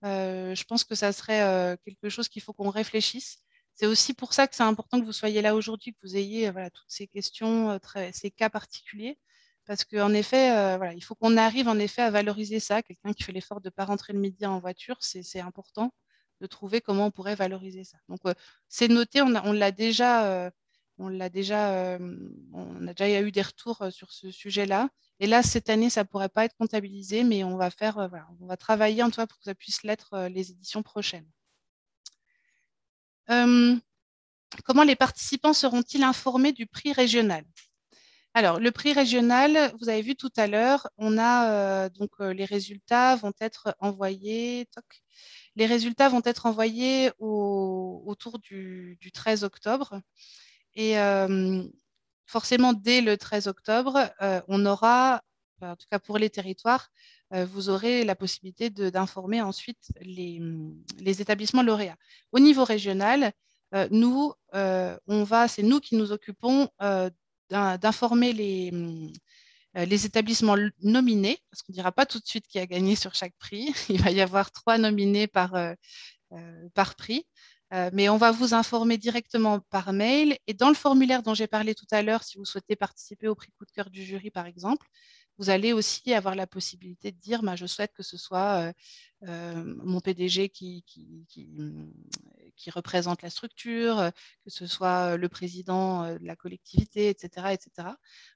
Je pense que ça serait quelque chose qu'il faut qu'on réfléchisse. C'est aussi pour ça que c'est important que vous soyez là aujourd'hui, que vous ayez toutes ces questions, ces cas particuliers. Parce qu'en effet, il faut qu'on arrive en effet à valoriser ça. Quelqu'un qui fait l'effort de ne pas rentrer le midi en voiture, c'est important de trouver comment on pourrait valoriser ça. Donc, c'est noté, on a déjà eu des retours sur ce sujet-là. Et là, cette année, ça ne pourrait pas être comptabilisé, mais on va travailler en tout cas pour que ça puisse l'être les éditions prochaines. Comment les participants seront-ils informés du prix régional? Alors, le prix régional, vous avez vu tout à l'heure, on a les résultats vont être envoyés. Les résultats vont être envoyés autour du 13 octobre. Et forcément, dès le 13 octobre, on aura, en tout cas pour les territoires, vous aurez la possibilité d'informer ensuite les établissements lauréats. Au niveau régional, c'est nous qui nous occupons d'informer les établissements nominés, parce qu'on ne dira pas tout de suite qui a gagné sur chaque prix. Il va y avoir 3 nominés par prix. Mais on va vous informer directement par mail. Et dans le formulaire dont j'ai parlé tout à l'heure, si vous souhaitez participer au prix coup de cœur du jury, par exemple, vous allez aussi avoir la possibilité de dire je souhaite que ce soit mon PDG qui représente la structure, que ce soit le président de la collectivité, etc. etc.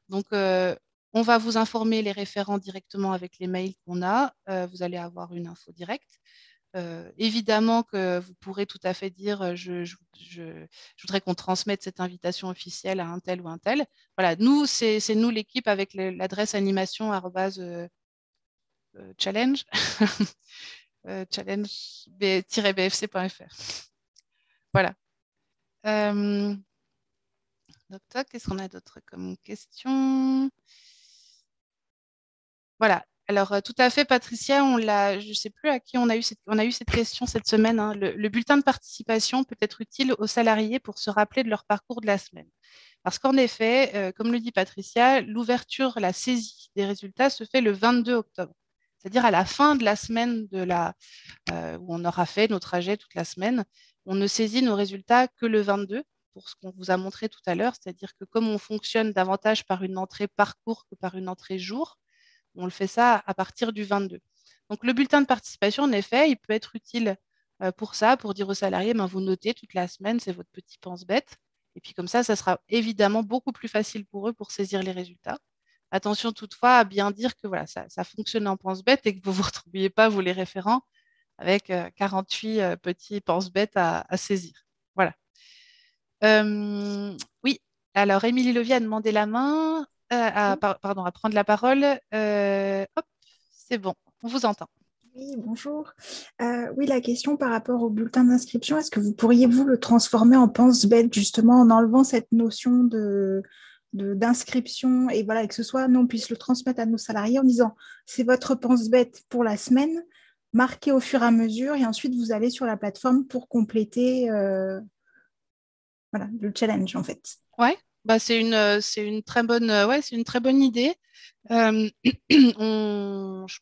Donc, on va vous informer les référents directement avec les mails qu'on a. Vous allez avoir une info directe. Évidemment que vous pourrez tout à fait dire je voudrais qu'on transmette cette invitation officielle à un tel ou un tel. Voilà, nous, c'est nous l'équipe avec l'adresse animation @challenge challenge-bfc.fr. Voilà. Qu'est-ce qu'on a d'autre comme question? Voilà. Alors, tout à fait, Patricia, je ne sais plus à qui on a eu cette question cette semaine. Hein. Le bulletin de participation peut être utile aux salariés pour se rappeler de leur parcours de la semaine. Parce qu'en effet, comme le dit Patricia, l'ouverture, la saisie des résultats se fait le 22 octobre. C'est-à-dire à la fin de la semaine où on aura fait nos trajets toute la semaine. On ne saisit nos résultats que le 22, pour ce qu'on vous a montré tout à l'heure. C'est-à-dire que comme on fonctionne davantage par une entrée parcours que par une entrée jour, on le fait ça à partir du 22. Donc, le bulletin de participation, en effet, il peut être utile pour ça, pour dire aux salariés, vous notez toute la semaine, c'est votre petit pense-bête. Et puis comme ça sera évidemment beaucoup plus facile pour eux pour saisir les résultats. Attention toutefois à bien dire que voilà, ça fonctionne en pense-bête et que vous ne vous retrouviez pas, vous les référents, avec 48 petits pense-bêtes à saisir. Voilà. Oui, alors Émilie Levier a demandé la main. À prendre la parole. Hop, c'est bon, on vous entend. Oui, bonjour. Oui, la question par rapport au bulletin d'inscription, est-ce que vous pourriez-vous le transformer en pense-bête, justement, en enlevant cette notion d'inscription et voilà, que ce soit, nous, on puisse le transmettre à nos salariés en disant c'est votre pense-bête pour la semaine, marqué au fur et à mesure, et ensuite vous allez sur la plateforme pour compléter le challenge, en fait. Ouais. C'est une très bonne idée. Je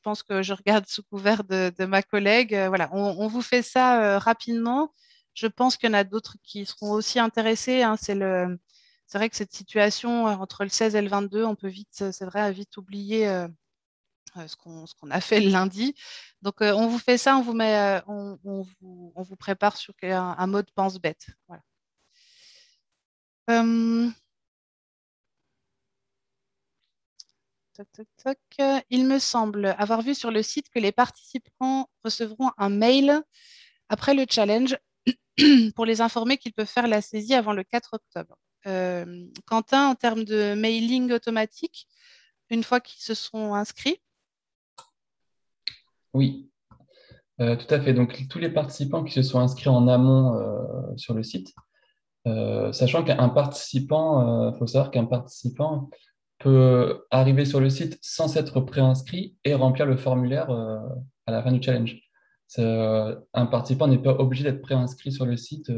pense que je regarde sous couvert de ma collègue. Voilà, on vous fait ça rapidement. Je pense qu'il y en a d'autres qui seront aussi intéressés. Hein. C'est vrai que cette situation entre le 16 et le 22, on peut vite oublier ce qu'on a fait le lundi. Donc, on vous fait ça, on vous met, on vous prépare sur un mode pense-bête. Voilà. Il me semble avoir vu sur le site que les participants recevront un mail après le challenge pour les informer qu'ils peuvent faire la saisie avant le 4 octobre. Quentin, en termes de mailing automatique, une fois qu'ils se sont inscrits? Oui, tout à fait. Donc, tous les participants qui se sont inscrits en amont sur le site, sachant qu'un participant, faut savoir qu'un participant peut arriver sur le site sans s'être préinscrit et remplir le formulaire à la fin du challenge. Un participant n'est pas obligé d'être préinscrit sur le site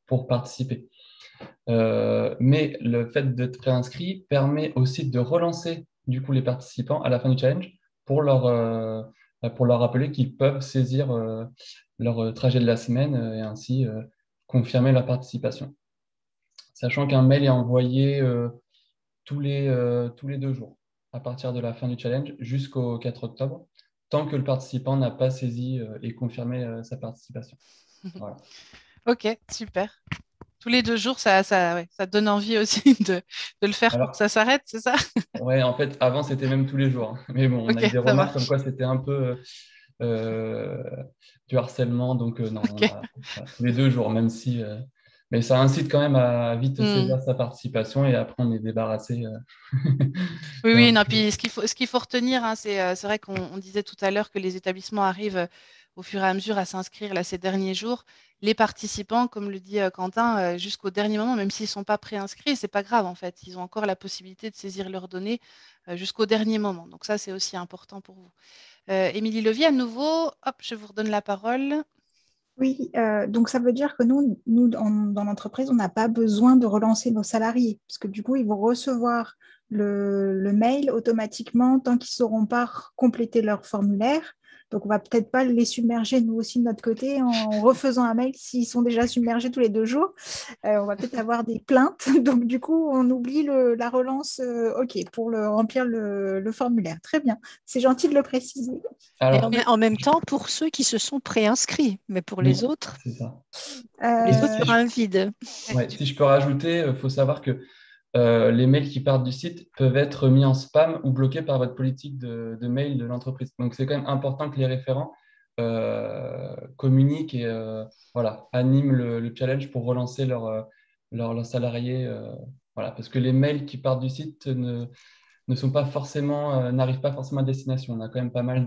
pour participer. Mais le fait d'être préinscrit permet au site de relancer du coup les participants à la fin du challenge pour leur rappeler qu'ils peuvent saisir leur trajet de la semaine et ainsi confirmer leur participation. Sachant qu'un mail est envoyé tous les 2 jours à partir de la fin du challenge jusqu'au 4 octobre, tant que le participant n'a pas saisi et confirmé sa participation. Voilà. Ok, super. Tous les 2 jours, ça donne envie aussi de le faire pour que ça s'arrête, c'est ça? Ouais, en fait, avant, c'était même tous les jours. Mais bon, on a eu des remarques comme quoi c'était un peu du harcèlement. Donc, non, tous les 2 jours, même si... mais ça incite quand même à vite saisir sa participation et après, on est débarrassé. Oui, non, puis ce qu'il faut retenir, hein, c'est vrai qu'on disait tout à l'heure que les établissements arrivent au fur et à mesure à s'inscrire là, ces derniers jours. Les participants, comme le dit Quentin, jusqu'au dernier moment, même s'ils ne sont pas préinscrits, ce n'est pas grave en fait. Ils ont encore la possibilité de saisir leurs données jusqu'au dernier moment. Donc ça, c'est aussi important pour vous. Émilie Levier, à nouveau, hop, je vous redonne la parole. Oui, donc ça veut dire que nous dans l'entreprise, on n'a pas besoin de relancer nos salariés, parce que du coup, ils vont recevoir le mail automatiquement tant qu'ils ne sauront pas compléter leur formulaire. Donc, on ne va peut-être pas les submerger, nous aussi, de notre côté, en refaisant un mail s'ils sont déjà submergés tous les 2 jours. On va peut-être avoir des plaintes. Donc, du coup, on oublie la relance, OK, pour remplir le formulaire. Très bien. C'est gentil de le préciser. Alors, et en même temps, pour ceux qui se sont préinscrits, mais pour les autres, les autres, il y aura un vide. Ouais, si je peux rajouter, il faut savoir que les mails qui partent du site peuvent être mis en spam ou bloqués par votre politique de mail de l'entreprise. Donc, c'est quand même important que les référents communiquent et animent le challenge pour relancer leurs salariés. Voilà, parce que les mails qui partent du site n'arrivent pas forcément à destination. On a quand même pas mal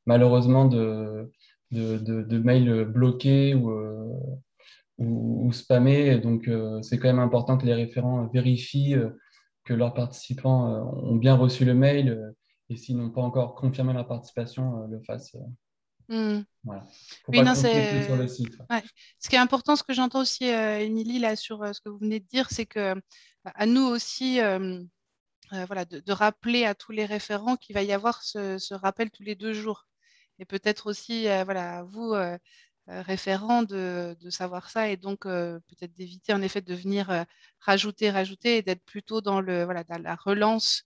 malheureusement de mails bloqués ou spammés. Donc, c'est quand même important que les référents vérifient que leurs participants ont bien reçu le mail et s'ils n'ont pas encore confirmé leur participation, le fassent. Voilà. Faut pas compléter sur le site. Ouais. Ce qui est important, ce que j'entends aussi, Émilie, là, sur ce que vous venez de dire, c'est que à nous aussi, de rappeler à tous les référents qu'il va y avoir ce rappel tous les 2 jours. Et peut-être aussi, à vous, référents, de savoir ça et donc peut-être d'éviter en effet de venir rajouter et d'être plutôt dans dans la relance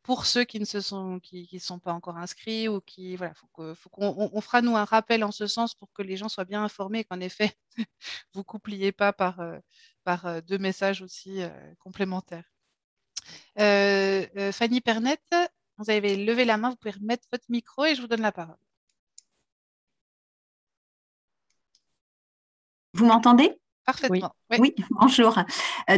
pour ceux qui ne sont pas encore inscrits ou qui faut qu'on fera nous un rappel en ce sens pour que les gens soient bien informés qu'en effet vous coupliez pas par 2 messages aussi complémentaires. Fanny Pernette, vous avez levé la main, vous pouvez remettre votre micro et je vous donne la parole. Vous m'entendez? Parfaitement. Oui, bonjour.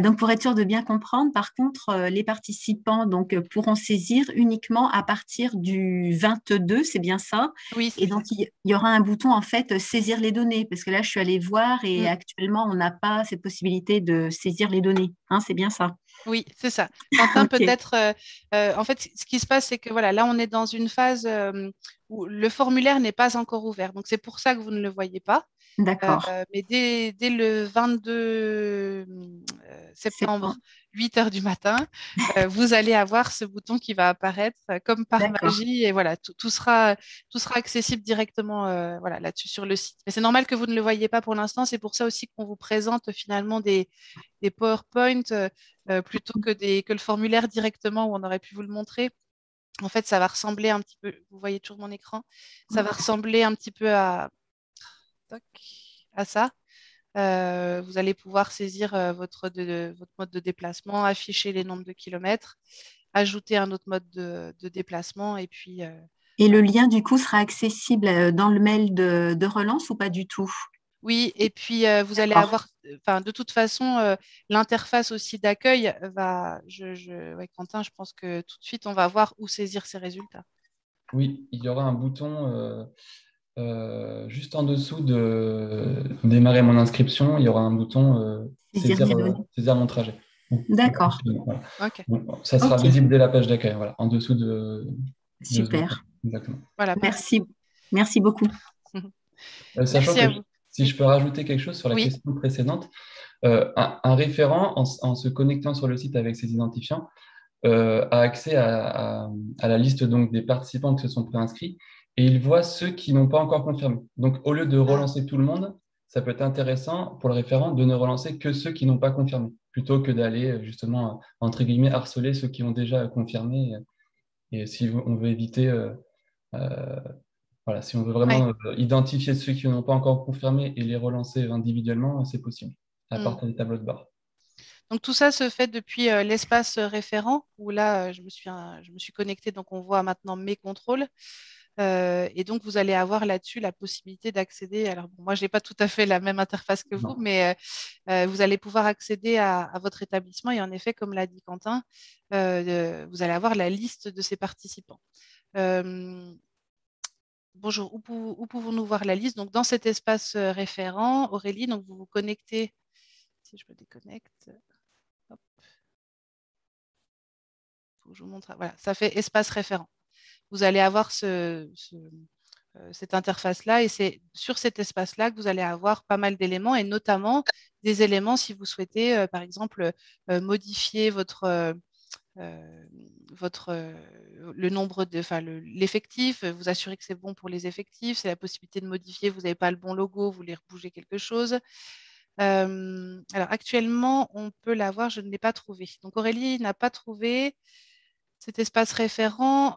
Donc, pour être sûr de bien comprendre, par contre, les participants pourront saisir uniquement à partir du 22, c'est bien ça? Oui. Et donc, il y aura un bouton, en fait, saisir les données, parce que là, je suis allée voir et actuellement, on n'a pas cette possibilité de saisir les données. Hein, c'est bien ça? Oui, c'est ça. Quentin, peut-être, en fait, ce qui se passe, c'est que là, on est dans une phase où le formulaire n'est pas encore ouvert. Donc, c'est pour ça que vous ne le voyez pas. D'accord. Mais dès le 22 septembre, 8 h du matin, vous allez avoir ce bouton qui va apparaître comme par magie. Et voilà, tout sera accessible directement là-dessus sur le site. Mais c'est normal que vous ne le voyez pas pour l'instant. C'est pour ça aussi qu'on vous présente finalement des PowerPoint plutôt que le formulaire directement où on aurait pu vous le montrer. En fait, ça va ressembler un petit peu, vous voyez toujours mon écran, ça va ressembler un petit peu à ça. Vous allez pouvoir saisir votre mode de déplacement, afficher les nombres de kilomètres, ajouter un autre mode de déplacement et puis... Et le lien, du coup, sera accessible dans le mail de relance ou pas du tout? Oui, et puis vous allez avoir, de toute façon, l'interface aussi d'accueil va, Quentin, je pense que tout de suite, on va voir où saisir ces résultats. Oui, il y aura un bouton juste en dessous de démarrer mon inscription, il y aura un bouton saisir mon trajet. D'accord. Voilà. Okay. Bon, ça sera visible dès la page d'accueil, en dessous de... Super. Exactement. Voilà. Merci beaucoup. Sachant Merci à que vous. si je peux rajouter quelque chose sur la Oui. question précédente, un référent, en se connectant sur le site avec ses identifiants, a accès à la liste donc, des participants qui se sont préinscrits et il voit ceux qui n'ont pas encore confirmé. Donc, au lieu de relancer tout le monde, ça peut être intéressant pour le référent de ne relancer que ceux qui n'ont pas confirmé, plutôt que d'aller justement, entre guillemets, harceler ceux qui ont déjà confirmé. Et si on veut éviter, voilà, si on veut vraiment identifier ceux qui n'ont pas encore confirmé et les relancer individuellement, c'est possible, à partir des tableaux de bord. Donc tout ça se fait depuis l'espace référent, où là, je me suis connectée, donc on voit maintenant mes contrôles. Et donc, vous allez avoir là-dessus la possibilité d'accéder. Alors, bon, moi, je n'ai pas tout à fait la même interface que vous, mais vous allez pouvoir accéder à votre établissement. Et en effet, comme l'a dit Quentin, vous allez avoir la liste de ces participants. Bonjour, où pouvons-nous voir la liste? Donc, dans cet espace référent, Aurélie, donc vous vous connectez. Si je me déconnecte. Hop. Faut que je vous montre. Voilà, ça fait espace référent. Vous allez avoir cette interface-là et c'est sur cet espace-là que vous allez avoir pas mal d'éléments et notamment des éléments si vous souhaitez, par exemple, modifier le nombre de, l'effectif, vous assurer que c'est bon pour les effectifs, c'est la possibilité de modifier, vous n'avez pas le bon logo, vous voulez rebouger quelque chose. Alors actuellement, on peut l'avoir, je ne l'ai pas trouvé. Donc Aurélie n'a pas trouvé cet espace référent.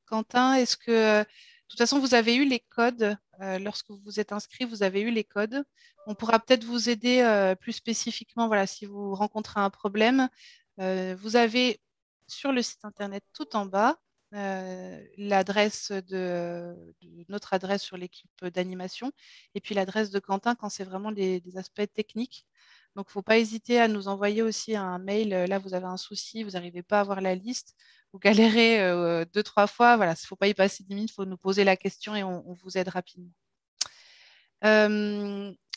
Quentin, est-ce que, de toute façon, vous avez eu les codes lorsque vous vous êtes inscrit, vous avez eu les codes. On pourra peut-être vous aider plus spécifiquement, voilà, si vous rencontrez un problème. Vous avez sur le site internet tout en bas l'adresse de notre adresse sur l'équipe d'animation et puis l'adresse de Quentin quand c'est vraiment des aspects techniques. Donc, il ne faut pas hésiter à nous envoyer aussi un mail. Là, vous avez un souci, vous n'arrivez pas à avoir la liste, vous galérez 2-3 fois. Voilà, il ne faut pas y passer 10 minutes, il faut nous poser la question et on vous aide rapidement.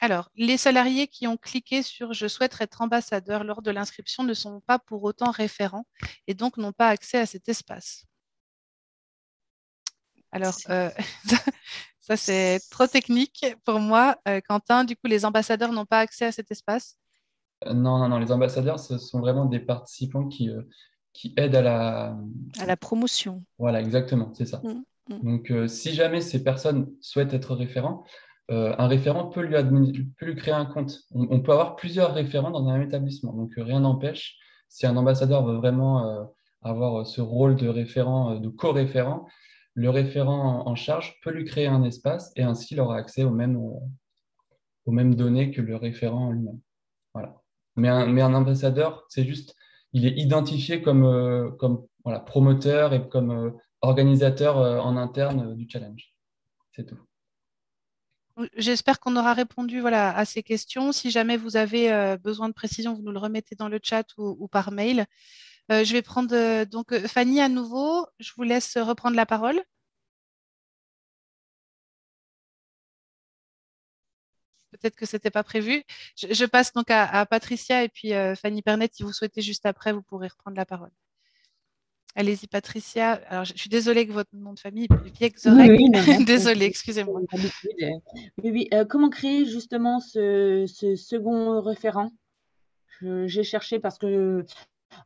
Alors, les salariés qui ont cliqué sur « Je souhaite être ambassadeur » lors de l'inscription ne sont pas pour autant référents et donc n'ont pas accès à cet espace. Alors, ça c'est trop technique pour moi. Quentin, du coup, les ambassadeurs n'ont pas accès à cet espace? Non, les ambassadeurs, ce sont vraiment des participants qui aident à la promotion. Voilà, exactement, c'est ça. Donc, si jamais ces personnes souhaitent être référents, un référent peut lui créer un compte. On peut avoir plusieurs référents dans un même établissement. Donc, rien n'empêche, si un ambassadeur veut vraiment avoir ce rôle de référent, de co-référent, le référent en charge peut lui créer un espace et ainsi il aura accès aux mêmes données que le référent lui-même. Voilà. Mais un ambassadeur, c'est juste, il est identifié comme voilà, promoteur et comme organisateur en interne du challenge. C'est tout. J'espère qu'on aura répondu voilà, à ces questions. Si jamais vous avez besoin de précision, vous nous le remettez dans le chat ou par mail. Je vais prendre donc Fanny à nouveau. Je vous laisse reprendre la parole. Peut-être que ce n'était pas prévu. Je passe donc à Patricia et puis Fanny Pernet. Si vous souhaitez juste après, vous pourrez reprendre la parole. Allez-y, Patricia. Alors, je suis désolée que votre nom de famille, Viexorek. Oui, désolée, excusez-moi. Oui. Comment créer justement ce second référent? J'ai cherché parce que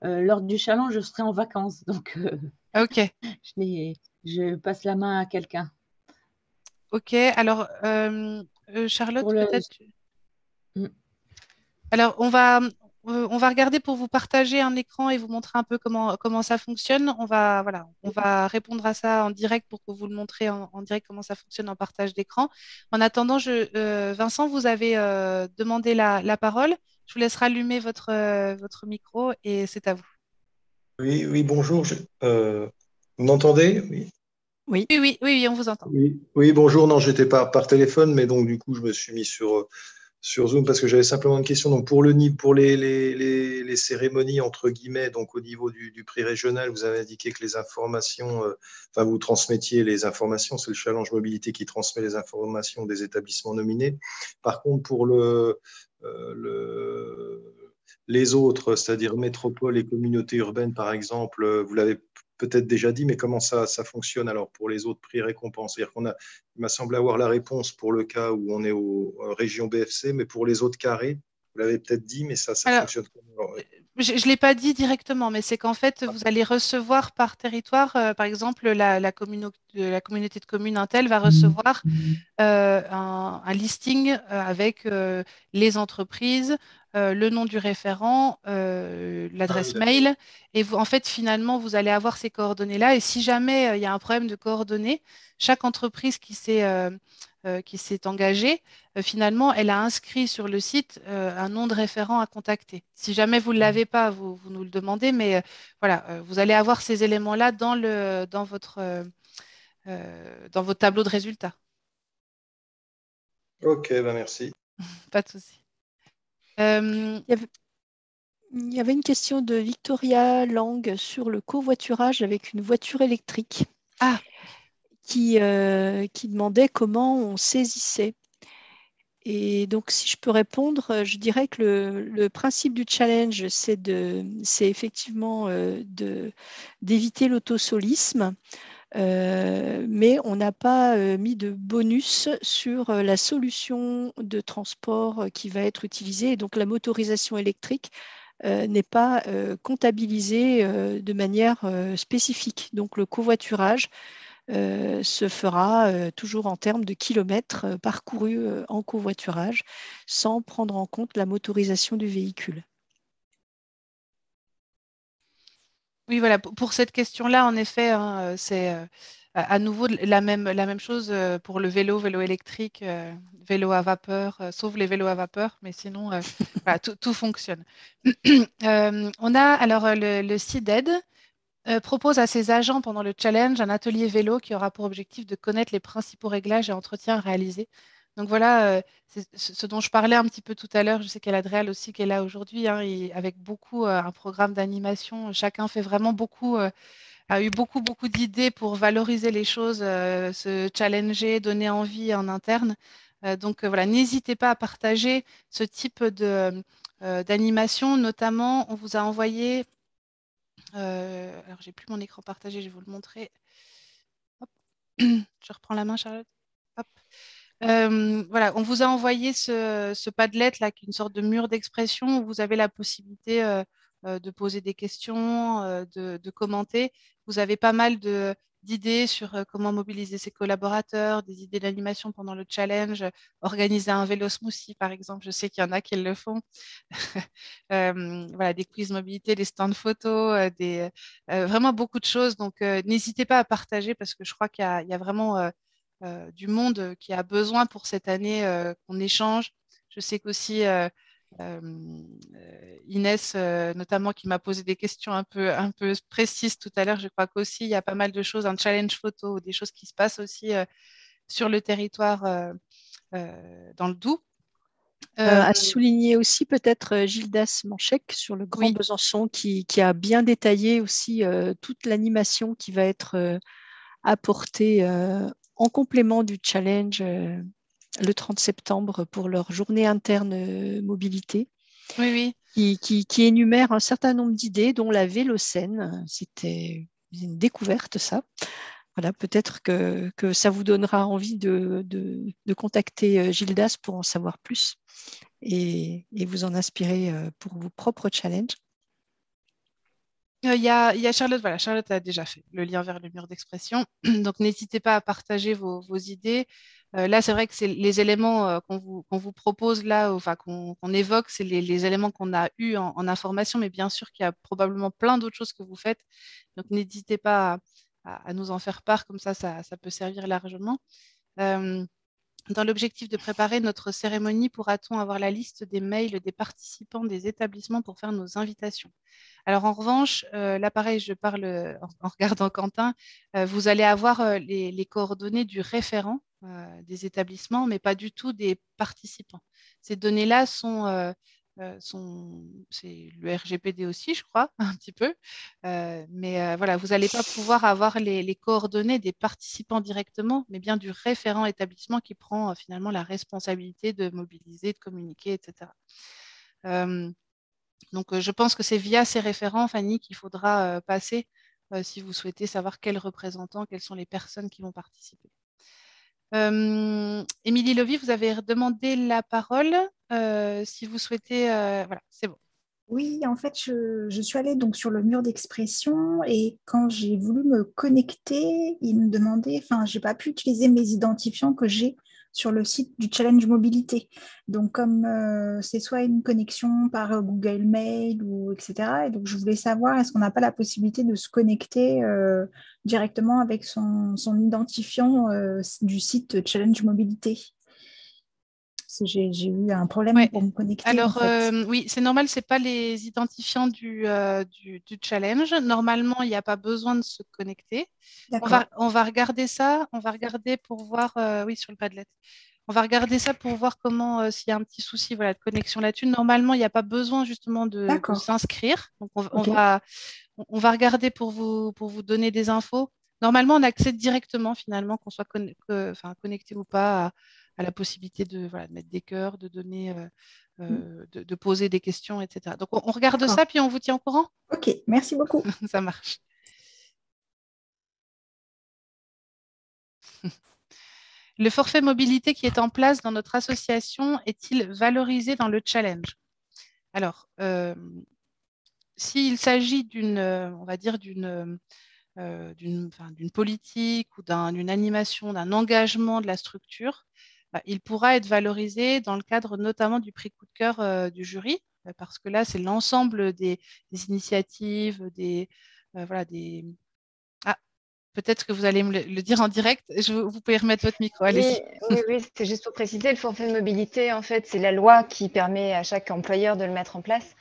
lors du challenge, je serai en vacances. Donc, OK. Je passe la main à quelqu'un. OK. Alors, Charlotte, peut-être. Alors, on va regarder pour vous partager un écran et vous montrer un peu comment ça fonctionne. On va répondre à ça en direct pour que vous le montrez en direct comment ça fonctionne en partage d'écran. En attendant, Vincent, vous avez demandé la parole. Je vous laisse rallumer votre micro et c'est à vous. Oui, bonjour. Vous m'entendez? Oui, on vous entend. Oui, bonjour. Non, j'étais pas par téléphone, mais donc du coup, je me suis mis sur Zoom parce que j'avais simplement une question. Donc pour les cérémonies entre guillemets, donc au niveau du prix régional, vous avez indiqué que les informations, vous transmettiez les informations. C'est le challenge mobilité qui transmet les informations des établissements nominés. Par contre, pour les autres, c'est-à-dire métropole et communautés urbaines, par exemple, vous l'avez peut-être déjà dit, mais comment ça fonctionne alors pour les autres prix récompenses? C'est-à-dire il m'a semblé avoir la réponse pour le cas où on est aux régions BFC, mais pour les autres carrés, vous l'avez peut-être dit, mais ça Alors, fonctionne comment? je ne l'ai pas dit directement, mais c'est qu'en fait, vous allez recevoir par territoire, par exemple, la communauté de communes Intel va recevoir un listing avec les entreprises, le nom du référent, l'adresse mail. Et vous, en fait, finalement, vous allez avoir ces coordonnées-là. Et si jamais il y a un problème de coordonnées, chaque entreprise qui s'est engagée, finalement, elle a inscrit sur le site un nom de référent à contacter. Si jamais vous ne l'avez pas, vous nous le demandez, mais voilà, vous allez avoir ces éléments-là dans votre tableau de résultats. Ok, ben merci. Pas de souci. Il y avait une question de Victoria Lang sur le covoiturage avec une voiture électrique qui demandait comment on saisissait. Et donc, si je peux répondre, je dirais que le principe du challenge, c'est effectivement d'éviter l'autosolisme, mais on n'a pas mis de bonus sur la solution de transport qui va être utilisée. Et donc, la motorisation électrique n'est pas comptabilisée de manière spécifique. Donc, le covoiturage se fera toujours en termes de kilomètres parcourus en covoiturage, sans prendre en compte la motorisation du véhicule. Oui, voilà, pour cette question-là, en effet, hein, c'est à nouveau la même chose pour le vélo électrique, vélo à vapeur, sauf les vélos à vapeur, mais sinon, voilà, tout fonctionne. On a alors le CIDED propose à ses agents pendant le challenge un atelier vélo qui aura pour objectif de connaître les principaux réglages et entretiens réalisés. Donc voilà, c'est ce dont je parlais un petit peu tout à l'heure. Je sais qu'il y a l'Adréal aussi qui est là aujourd'hui, hein, avec beaucoup un programme d'animation. Chacun fait vraiment beaucoup, a eu beaucoup d'idées pour valoriser les choses, se challenger, donner envie en interne. Donc voilà, n'hésitez pas à partager ce type d'animation. Notamment, on vous a envoyé alors, j'ai plus mon écran partagé, je vais vous le montrer. Hop. Je reprends la main, Charlotte. Hop. Voilà, on vous a envoyé ce Padlet là, qui est une sorte de mur d'expression où vous avez la possibilité de poser des questions, de commenter. Vous avez pas mal d'idées sur comment mobiliser ses collaborateurs, des idées d'animation pendant le challenge, organiser un vélo smoothie par exemple. Je sais qu'il y en a qui le font. Voilà, des quiz mobilité, des stands photos, vraiment beaucoup de choses. Donc, n'hésitez pas à partager parce que je crois qu'il y a vraiment du monde qui a besoin pour cette année qu'on échange. Je sais qu'aussi Inès, notamment, qui m'a posé des questions un peu précises tout à l'heure. Je crois qu'aussi, il y a pas mal de choses, un challenge photo, des choses qui se passent aussi sur le territoire dans le Doubs. À souligner aussi peut-être Gildas Manchek sur le Grand Besançon qui a bien détaillé aussi toute l'animation qui va être apportée en complément du challenge le 30 septembre pour leur journée interne mobilité. Oui. Qui énumère un certain nombre d'idées, dont la vélocène. C'était une découverte, ça. Voilà, peut-être que ça vous donnera envie de contacter Gildas pour en savoir plus et vous en inspirer pour vos propres challenges. Il y a Charlotte, voilà, Charlotte a déjà fait le lien vers le mur d'expression. Donc, n'hésitez pas à partager vos idées. Là, c'est vrai que c'est les éléments qu'on vous propose là, enfin qu'on évoque, c'est les éléments qu'on a eus en information, mais bien sûr qu'il y a probablement plein d'autres choses que vous faites. Donc, n'hésitez pas à nous en faire part, comme ça peut servir largement. Dans l'objectif de préparer notre cérémonie, pourra-t-on avoir la liste des mails des participants des établissements pour faire nos invitations? Alors en revanche, là pareil, je parle en regardant Quentin, vous allez avoir les coordonnées du référent des établissements, mais pas du tout des participants. Ces données-là c'est le RGPD aussi, je crois, un petit peu. Mais voilà, vous n'allez pas pouvoir avoir les coordonnées des participants directement, mais bien du référent établissement qui prend finalement la responsabilité de mobiliser, de communiquer, etc. Donc, je pense que c'est via ces référents, Fanny, qu'il faudra passer si vous souhaitez savoir quels représentants, quelles sont les personnes qui vont participer. Émilie Lovy, vous avez demandé la parole. Si vous souhaitez, voilà, c'est bon. Oui, en fait, je suis allée donc sur le mur d'expression et quand j'ai voulu me connecter, il me demandait, enfin, j'ai pas pu utiliser mes identifiants que j'ai sur le site du Challenge Mobilité. Donc, comme c'est soit une connexion par Google Mail ou etc. Et donc, je voulais savoir, est-ce qu'on n'a pas la possibilité de se connecter directement avec son identifiant du site Challenge Mobilité? J'ai eu un problème pour me connecter. Alors, en fait. oui, c'est normal, ce n'est pas les identifiants du challenge. Normalement, il n'y a pas besoin de se connecter. On va regarder ça. On va regarder pour voir, oui, sur le Padlet. On va regarder ça pour voir comment, s'il y a un petit souci voilà, de connexion là-dessus. Normalement, il n'y a pas besoin justement de s'inscrire. Donc, on va regarder pour vous donner des infos. Normalement, on accède directement, finalement, qu'on soit connecté ou pas à la possibilité de mettre des cœurs, de donner, de poser des questions, etc. Donc, on regarde ça, puis on vous tient au courant. Ok, merci beaucoup. Ça marche. Le forfait mobilité qui est en place dans notre association est-il valorisé dans le challenge? Alors, s'il s'agit d'une, on va dire, d'une politique ou d'une animation, d'un engagement de la structure, il pourra être valorisé dans le cadre notamment du prix coup de cœur du jury, parce que là, c'est l'ensemble des initiatives, Ah, peut-être que vous allez me le dire en direct. Vous pouvez remettre votre micro. Allez-y. Oui, c'est juste pour préciser, le forfait de mobilité, en fait, c'est la loi qui permet à chaque employeur de le mettre en place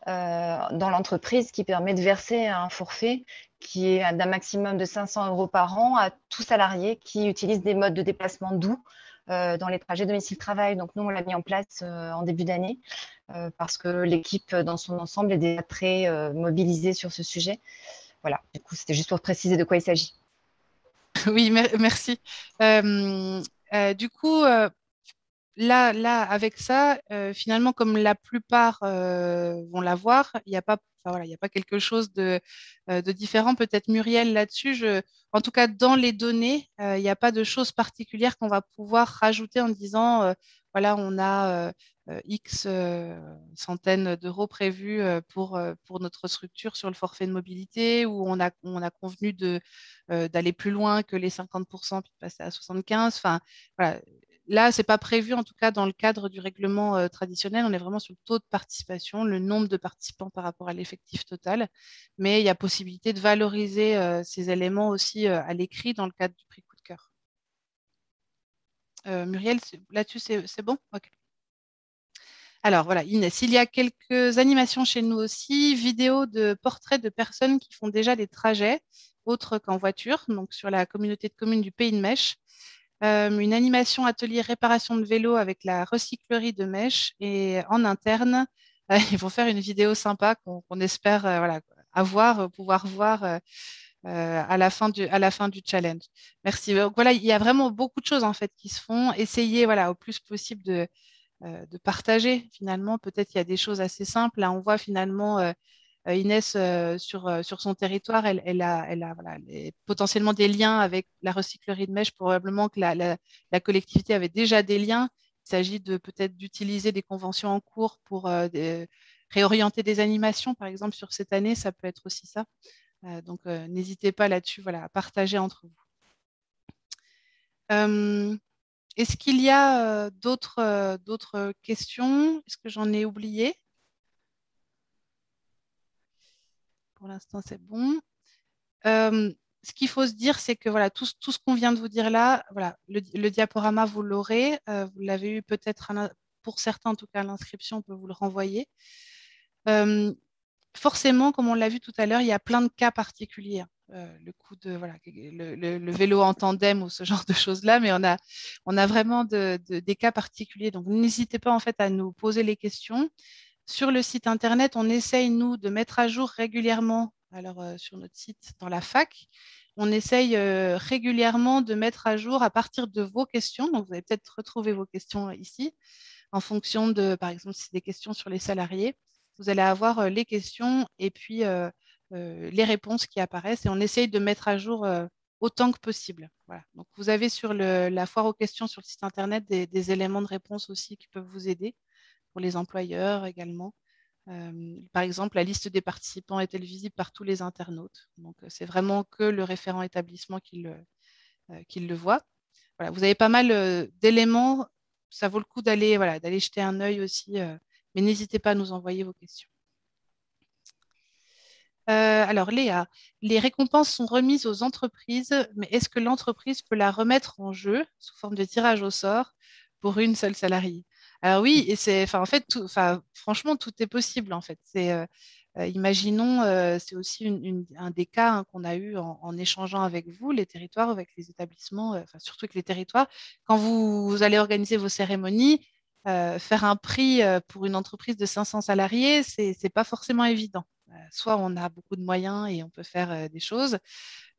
dans l'entreprise, qui permet de verser un forfait qui est d'un maximum de 500 € par an à tout salarié qui utilise des modes de déplacement doux dans les trajets domicile-travail. Donc, nous, on l'a mis en place en début d'année parce que l'équipe dans son ensemble est déjà très mobilisée sur ce sujet. Voilà, du coup, c'était juste pour préciser de quoi il s'agit. Oui, merci. Du coup, là, avec ça, finalement, comme la plupart vont l'avoir, il n'y a pas, il y a pas quelque chose de différent. Peut-être Muriel là-dessus. En tout cas, dans les données, il n'y a pas de choses particulières qu'on va pouvoir rajouter en disant, voilà, on a X centaines d'euros prévus pour notre structure sur le forfait de mobilité, où on a convenu d'aller plus loin que les 50% puis de passer à 75%. Enfin, voilà. Là, ce n'est pas prévu, en tout cas, dans le cadre du règlement traditionnel. On est vraiment sur le taux de participation, le nombre de participants par rapport à l'effectif total. Mais il y a possibilité de valoriser ces éléments aussi à l'écrit dans le cadre du prix coup de cœur. Muriel, là-dessus, c'est bon? Ok. Alors, voilà, Inès, il y a quelques animations chez nous aussi, vidéos de portraits de personnes qui font déjà des trajets, autres qu'en voiture, donc sur la communauté de communes du Pays de Mèche. Une animation atelier réparation de vélo avec la recyclerie de Mèche et en interne, ils vont faire une vidéo sympa qu'on espère pouvoir voir à la fin du challenge. Merci. Donc, voilà, il y a vraiment beaucoup de choses en fait qui se font. Essayez au plus possible de partager finalement. Peut-être qu'il y a des choses assez simples. Là, on voit finalement Inès, sur son territoire, elle a potentiellement des liens avec la recyclerie de Mèche. Probablement que la collectivité avait déjà des liens. Il s'agit peut-être d'utiliser des conventions en cours pour réorienter des animations, par exemple, sur cette année. Ça peut être aussi ça. Donc, n'hésitez pas là-dessus à partager entre vous. Est-ce qu'il y a d'autres questions? Est-ce que j'en ai oublié? Pour l'instant, c'est bon. Ce qu'il faut se dire, c'est que tout ce qu'on vient de vous dire là, le diaporama, vous l'aurez. Vous l'avez eu peut-être, pour certains en tout cas, à l'inscription, on peut vous le renvoyer. Forcément, comme on l'a vu tout à l'heure, il y a plein de cas particuliers. Le coup de le vélo en tandem ou ce genre de choses-là, mais on a vraiment des cas particuliers. Donc, n'hésitez pas en fait à nous poser les questions. Sur le site internet, on essaye, nous, de mettre à jour régulièrement, alors sur notre site dans la fac, on essaye régulièrement de mettre à jour à partir de vos questions. Donc, vous allez peut-être retrouver vos questions ici, en fonction de, par exemple, si c'est des questions sur les salariés, vous allez avoir les questions et puis les réponses qui apparaissent et on essaye de mettre à jour autant que possible. Voilà. Donc, vous avez sur la foire aux questions sur le site internet des éléments de réponse aussi qui peuvent vous aider pour les employeurs également. Par exemple, la liste des participants est-elle visible par tous les internautes? Donc, c'est vraiment que le référent établissement qui le voit. Voilà, vous avez pas mal d'éléments. Ça vaut le coup d'aller jeter un œil aussi, mais n'hésitez pas à nous envoyer vos questions. Alors, Léa, les récompenses sont remises aux entreprises, mais est-ce que l'entreprise peut la remettre en jeu sous forme de tirage au sort pour une seule salariée? Alors oui, et en fait, franchement, tout est possible en fait. Imaginons, c'est aussi un des cas hein, qu'on a eu en échangeant avec vous, les territoires, avec les établissements, surtout avec les territoires. Quand vous allez organiser vos cérémonies, faire un prix pour une entreprise de 500 salariés, c'est pas forcément évident. Soit on a beaucoup de moyens et on peut faire des choses,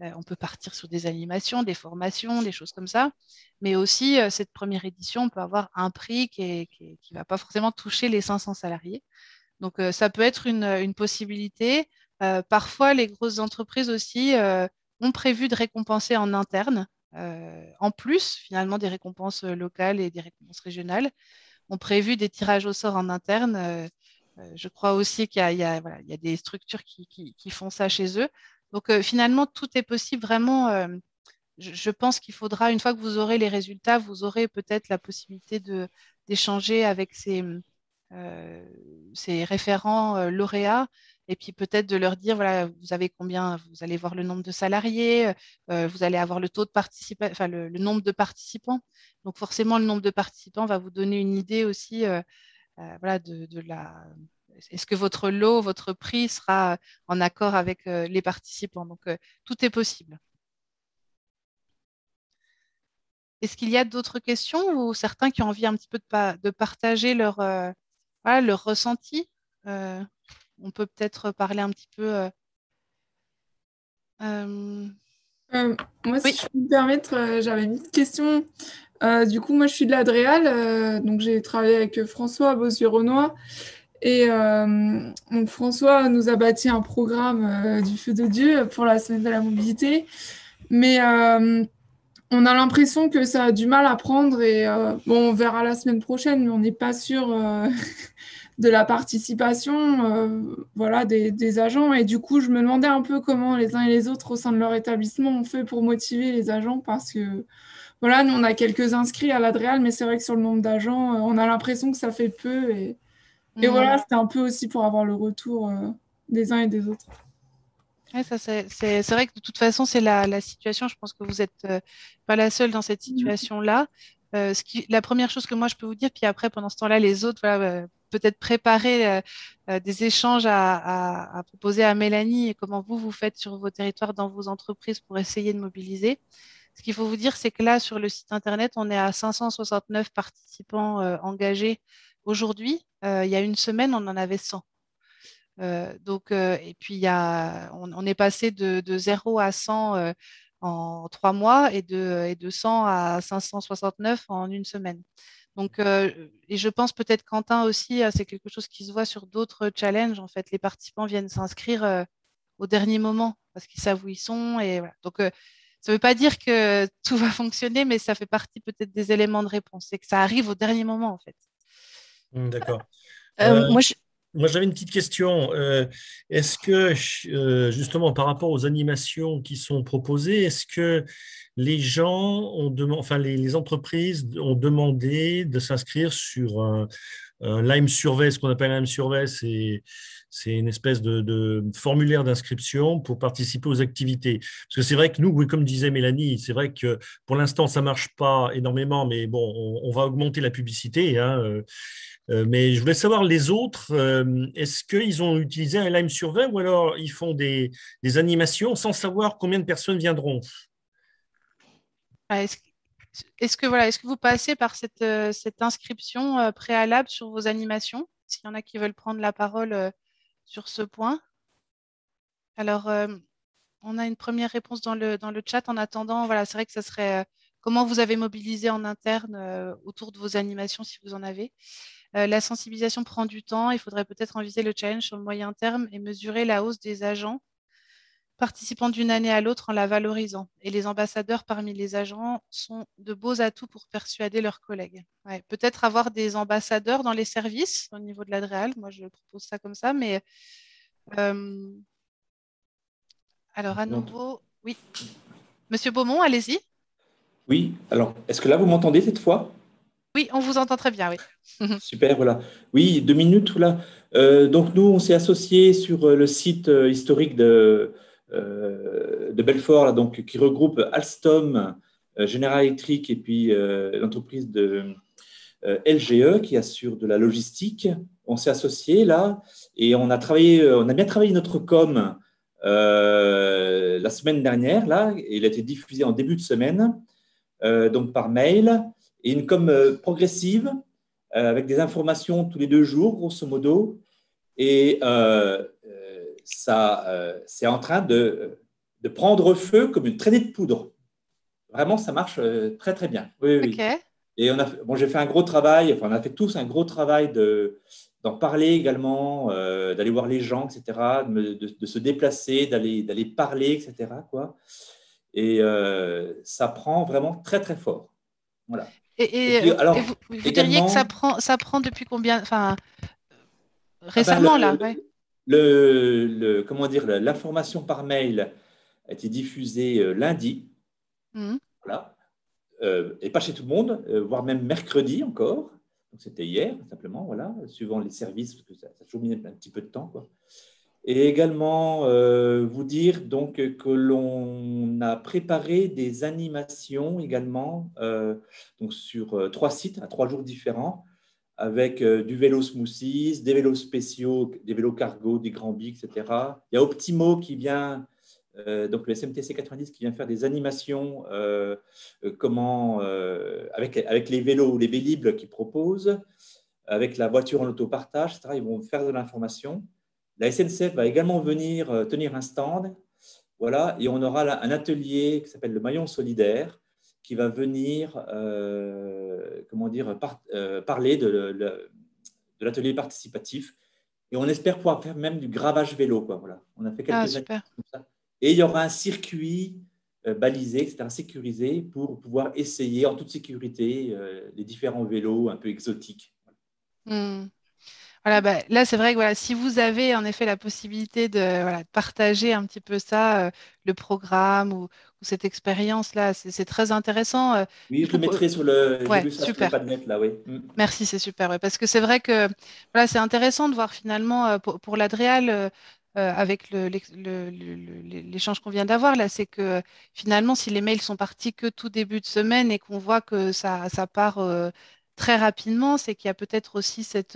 on peut partir sur des animations, des formations, des choses comme ça, mais aussi cette première édition, on peut avoir un prix qui ne va pas forcément toucher les 500 salariés. Donc ça peut être une possibilité. Parfois, les grosses entreprises aussi ont prévu de récompenser en interne, en plus finalement des récompenses locales et des récompenses régionales, ont prévu des tirages au sort en interne. Je crois aussi qu'il y a des structures qui font ça chez eux. Donc, finalement, tout est possible vraiment. Je pense qu'il faudra, une fois que vous aurez les résultats, vous aurez peut-être la possibilité d'échanger avec ces référents lauréats et puis peut-être de leur dire, voilà, vous avez combien, vous allez voir le nombre de salariés, vous allez avoir le taux de participation, enfin le nombre de participants. Donc, forcément, le nombre de participants va vous donner une idée aussi voilà, est-ce que votre lot, votre prix sera en accord avec les participants? Donc, tout est possible. Est-ce qu'il y a d'autres questions ou certains qui ont envie un petit peu de partager leur ressenti? On peut peut-être parler un petit peu. Moi, si Oui. je peux me permettre, j'avais une petite question. Du coup, moi, je suis de la Dréal, donc j'ai travaillé avec François Bossuet-Renoir. Et donc François nous a bâti un programme du feu de Dieu pour la semaine de la mobilité. Mais on a l'impression que ça a du mal à prendre. Et bon, on verra la semaine prochaine, mais on n'est pas sûr de la participation voilà, des agents. Et du coup, je me demandais un peu comment les uns et les autres au sein de leur établissement ont fait pour motiver les agents parce que voilà, nous, on a quelques inscrits à l'Adréal, mais c'est vrai que sur le nombre d'agents, on a l'impression que ça fait peu. Et voilà, c'était un peu aussi pour avoir le retour des uns et des autres. Ouais, c'est vrai que de toute façon, c'est la situation. Je pense que vous n'êtes pas la seule dans cette situation-là. La première chose que moi, je peux vous dire, puis après, pendant ce temps-là, les autres, voilà, peut-être préparer des échanges à proposer à Mélanie et comment vous faites sur vos territoires, dans vos entreprises pour essayer de mobiliser. Ce qu'il faut vous dire, c'est que là, sur le site Internet, on est à 569 participants engagés aujourd'hui. Il y a une semaine, on en avait 100. Et puis, on est passé de 0 à 100 en 3 mois et de 100 à 569 en une semaine. Donc, et je pense peut-être, Quentin, aussi, c'est quelque chose qui se voit sur d'autres challenges. En fait, les participants viennent s'inscrire au dernier moment parce qu'ils savent où ils sont. Et voilà. Donc, ça ne veut pas dire que tout va fonctionner, mais ça fait partie peut-être des éléments de réponse. C'est que ça arrive au dernier moment, en fait. D'accord. Moi, j'avais une petite question. Est-ce que, justement, par rapport aux animations qui sont proposées, est-ce que les gens les entreprises ont demandé de s'inscrire sur un Lime Survey, ce qu'on appelle un Lime Survey, c'est une espèce de formulaire d'inscription pour participer aux activités. Parce que c'est vrai que nous, oui, comme disait Mélanie, c'est vrai que pour l'instant, ça ne marche pas énormément, mais bon, on va augmenter la publicité, hein, mais je voulais savoir les autres, est-ce qu'ils ont utilisé un Lime Survey ou alors ils font des animations sans savoir combien de personnes viendront? Est-ce que vous passez par cette inscription préalable sur vos animations? S'il y en a qui veulent prendre la parole sur ce point. Alors, on a une première réponse dans le chat. En attendant, voilà, c'est vrai que ça serait comment vous avez mobilisé en interne autour de vos animations, si vous en avez. La sensibilisation prend du temps. Il faudrait peut-être envisager le challenge sur le moyen terme et mesurer la hausse des agents participants d'une année à l'autre en la valorisant. Et les ambassadeurs parmi les agents sont de beaux atouts pour persuader leurs collègues. Ouais, peut-être avoir des ambassadeurs dans les services au niveau de l'Adréal. Moi, je propose ça comme ça. Mais alors, à nouveau, oui. Monsieur Beaumont, allez-y. Oui, alors, est-ce que là, vous m'entendez cette fois? Oui, on vous entend très bien, oui. Super, voilà. Oui, 2 minutes, là. Donc, nous, on s'est associés sur le site historique de Belfort, là, donc, qui regroupe Alstom, General Electric et puis l'entreprise de LGE qui assure de la logistique. On s'est associés, là, et on a bien travaillé notre com la semaine dernière, là, et il a été diffusé en début de semaine, donc par mail, et une com progressive avec des informations tous les 2 jours, grosso modo. Et ça, c'est en train de prendre feu comme une traînée de poudre. Vraiment, ça marche très, très bien. Oui, oui. Okay. Et j'ai fait un gros travail, enfin, on a fait tous un gros travail d'en parler également, d'aller voir les gens, etc., de se déplacer, d'aller parler, etc., quoi. Et ça prend vraiment très, très fort. Voilà. Et vous diriez que ça prend depuis combien, enfin, récemment, là, ouais. Comment dire, l'information par mail a été diffusée lundi, voilà, et pas chez tout le monde, voire même mercredi encore. Donc c'était hier, simplement, voilà, suivant les services, parce que ça a toujours mis un petit peu de temps, quoi. Et également, vous dire donc que l'on a préparé des animations également donc sur 3 sites, à 3 jours différents, avec du vélo smoothies, des vélos spéciaux, des vélos cargo, des grands bigs, etc. Il y a Optimo qui vient, donc le SMTC 90 qui vient faire des animations avec les vélos, les Vélib qu'ils proposent, avec la voiture en autopartage, etc. Ils vont faire de l'information. La SNCF va également venir tenir un stand, voilà, et on aura là un atelier qui s'appelle le Maillon Solidaire, qui va venir comment dire, parler de l'atelier participatif. Et on espère pouvoir faire même du gravage vélo, quoi, voilà. On a fait quelques années comme ça. Et il y aura un circuit balisé, etc., sécurisé, pour pouvoir essayer en toute sécurité les différents vélos un peu exotiques. Voilà, là, c'est vrai que voilà, si vous avez en effet la possibilité de partager un petit peu ça, le programme ou cette expérience-là, c'est très intéressant. Oui, je le mettrai sur le Padnet, là, oui. Merci, c'est super, ouais, parce que c'est vrai que voilà, c'est intéressant de voir finalement pour l'Adréal, avec l'échange qu'on vient d'avoir, là, c'est que finalement, si les mails sont partis que tout début de semaine et qu'on voit que ça part très rapidement, c'est qu'il y a peut-être aussi cette…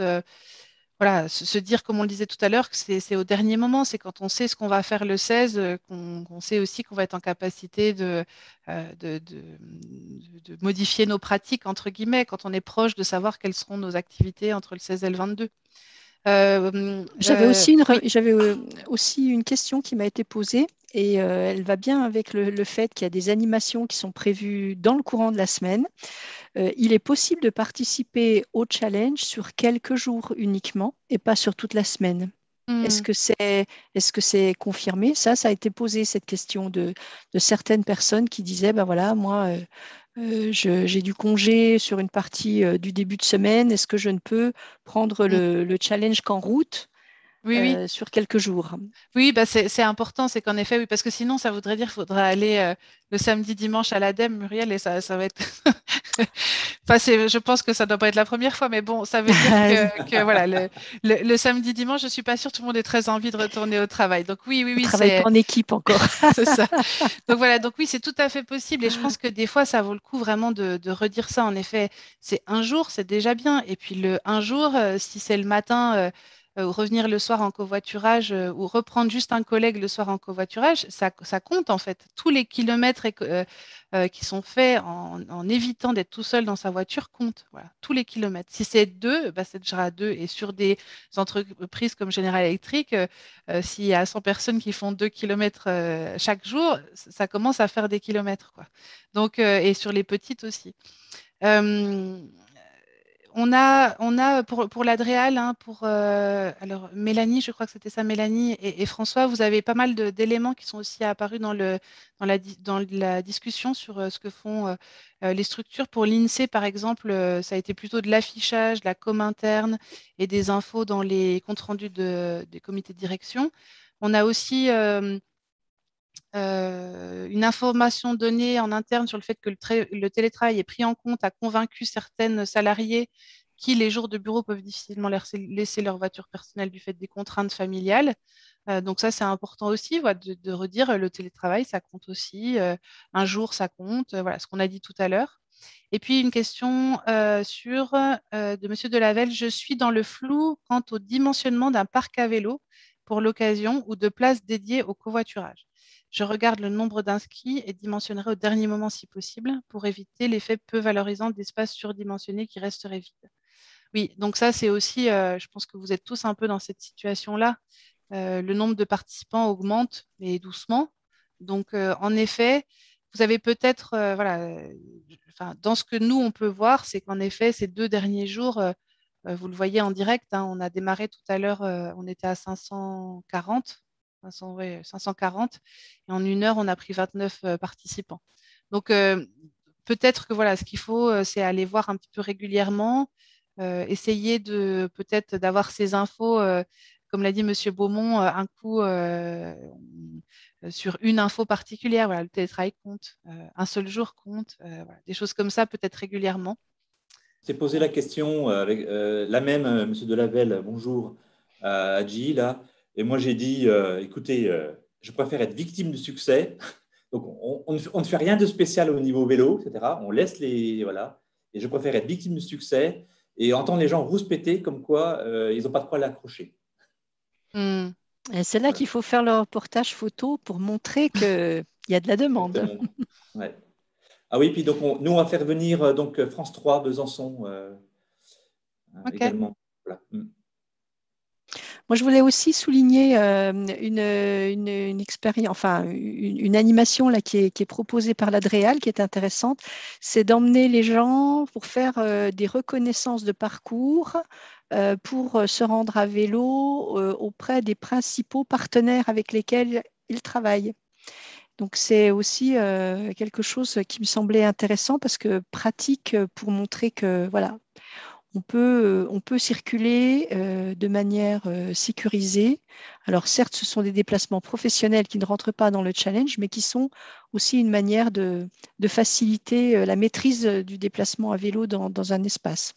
voilà, se dire, comme on le disait tout à l'heure, que c'est au dernier moment, c'est quand on sait ce qu'on va faire le 16, qu'on sait aussi qu'on va être en capacité de modifier nos pratiques, entre guillemets, quand on est proche de savoir quelles seront nos activités entre le 16 et le 22. J'avais aussi une question qui m'a été posée et elle va bien avec le fait qu'il y a des animations qui sont prévues dans le courant de la semaine. Il est possible de participer au challenge sur quelques jours uniquement et pas sur toute la semaine. Est-ce que c'est confirmé? Ça a été posé, cette question de certaines personnes qui disaient, ben voilà, moi, j'ai du congé sur une partie du début de semaine. Est-ce que je ne peux prendre le challenge qu'en route? Oui. Sur quelques jours. Oui, c'est important, c'est qu'en effet, oui, parce que sinon, ça voudrait dire qu'il faudra aller le samedi, dimanche à l'ADEME, Muriel, et ça va être… enfin, je pense que ça ne doit pas être la première fois, mais bon, ça veut dire que voilà, le samedi, dimanche, je ne suis pas sûre que tout le monde ait très envie de retourner au travail. Donc oui. Travailler en équipe encore. C'est ça. Donc voilà, donc oui, c'est tout à fait possible, et je pense que des fois, ça vaut le coup vraiment de redire ça. En effet, c'est un jour, c'est déjà bien, et puis un jour, si c'est le matin… ou revenir le soir en covoiturage ou reprendre juste un collègue le soir en covoiturage, ça compte en fait. Tous les kilomètres qui sont faits en évitant d'être tout seul dans sa voiture comptent. Voilà, tous les kilomètres. Si c'est 2, c'est déjà 2. Et sur des entreprises comme General Electric, s'il y a 100 personnes qui font 2 kilomètres chaque jour, ça commence à faire des kilomètres, quoi. Donc, et sur les petites aussi. on a pour l'Adréal, hein, alors Mélanie, je crois que c'était ça, Mélanie et François, vous avez pas mal d'éléments qui sont aussi apparus dans la discussion sur ce que font les structures. Pour l'INSEE, par exemple, ça a été plutôt de l'affichage, de la com interne et des infos dans les comptes rendus des comités de direction. On a aussi une information donnée en interne sur le fait que le télétravail est pris en compte a convaincu certaines salariés qui, les jours de bureau, peuvent difficilement laisser leur voiture personnelle du fait des contraintes familiales. Donc ça, c'est important aussi de redire le télétravail, ça compte aussi. Un jour, ça compte. Voilà ce qu'on a dit tout à l'heure. Et puis, une question de M. Delavel. Je suis dans le flou quant au dimensionnement d'un parc à vélo pour l'occasion ou de places dédiées au covoiturage. Je regarde le nombre d'inscrits et dimensionnerai au dernier moment si possible pour éviter l'effet peu valorisant d'espaces surdimensionnés qui resteraient vides. Oui, donc ça, c'est aussi, je pense que vous êtes tous un peu dans cette situation-là. Le nombre de participants augmente, mais doucement. Donc, en effet, vous avez peut-être, dans ce que nous, on peut voir, c'est qu'en effet, ces 2 derniers jours, vous le voyez en direct, hein, on a démarré tout à l'heure, on était à 540. 540 et en 1 heure, on a pris 29 participants. Donc, peut-être que ce qu'il faut, c'est aller voir un petit peu régulièrement, essayer peut-être d'avoir ces infos, comme l'a dit M. Beaumont, un coup sur une info particulière. Le télétravail compte, un seul jour compte, des choses comme ça, peut-être régulièrement. C'est posé la question avec la même, M. Delavel, bonjour, à Adji, là. Et moi, j'ai dit, écoutez, je préfère être victime du succès. Donc, on ne fait rien de spécial au niveau vélo, etc. On laisse les… Voilà. Et je préfère être victime du succès et entendre les gens rouspéter comme quoi ils n'ont pas de quoi l'accrocher. C'est là qu'il faut faire le reportage photo pour montrer qu'il y a de la demande. Ouais. Ah oui, puis donc nous, on va faire venir donc, France 3, Besançon également. Voilà. Moi, je voulais aussi souligner une expérience, enfin une animation là, qui est proposée par l'Adréal, qui est intéressante. C'est d'emmener les gens pour faire des reconnaissances de parcours pour se rendre à vélo auprès des principaux partenaires avec lesquels ils travaillent. Donc, c'est aussi quelque chose qui me semblait intéressant parce que pratique pour montrer que, voilà, on peut circuler de manière sécurisée. Alors, certes, ce sont des déplacements professionnels qui ne rentrent pas dans le challenge, mais qui sont aussi une manière de faciliter la maîtrise du déplacement à vélo dans un espace.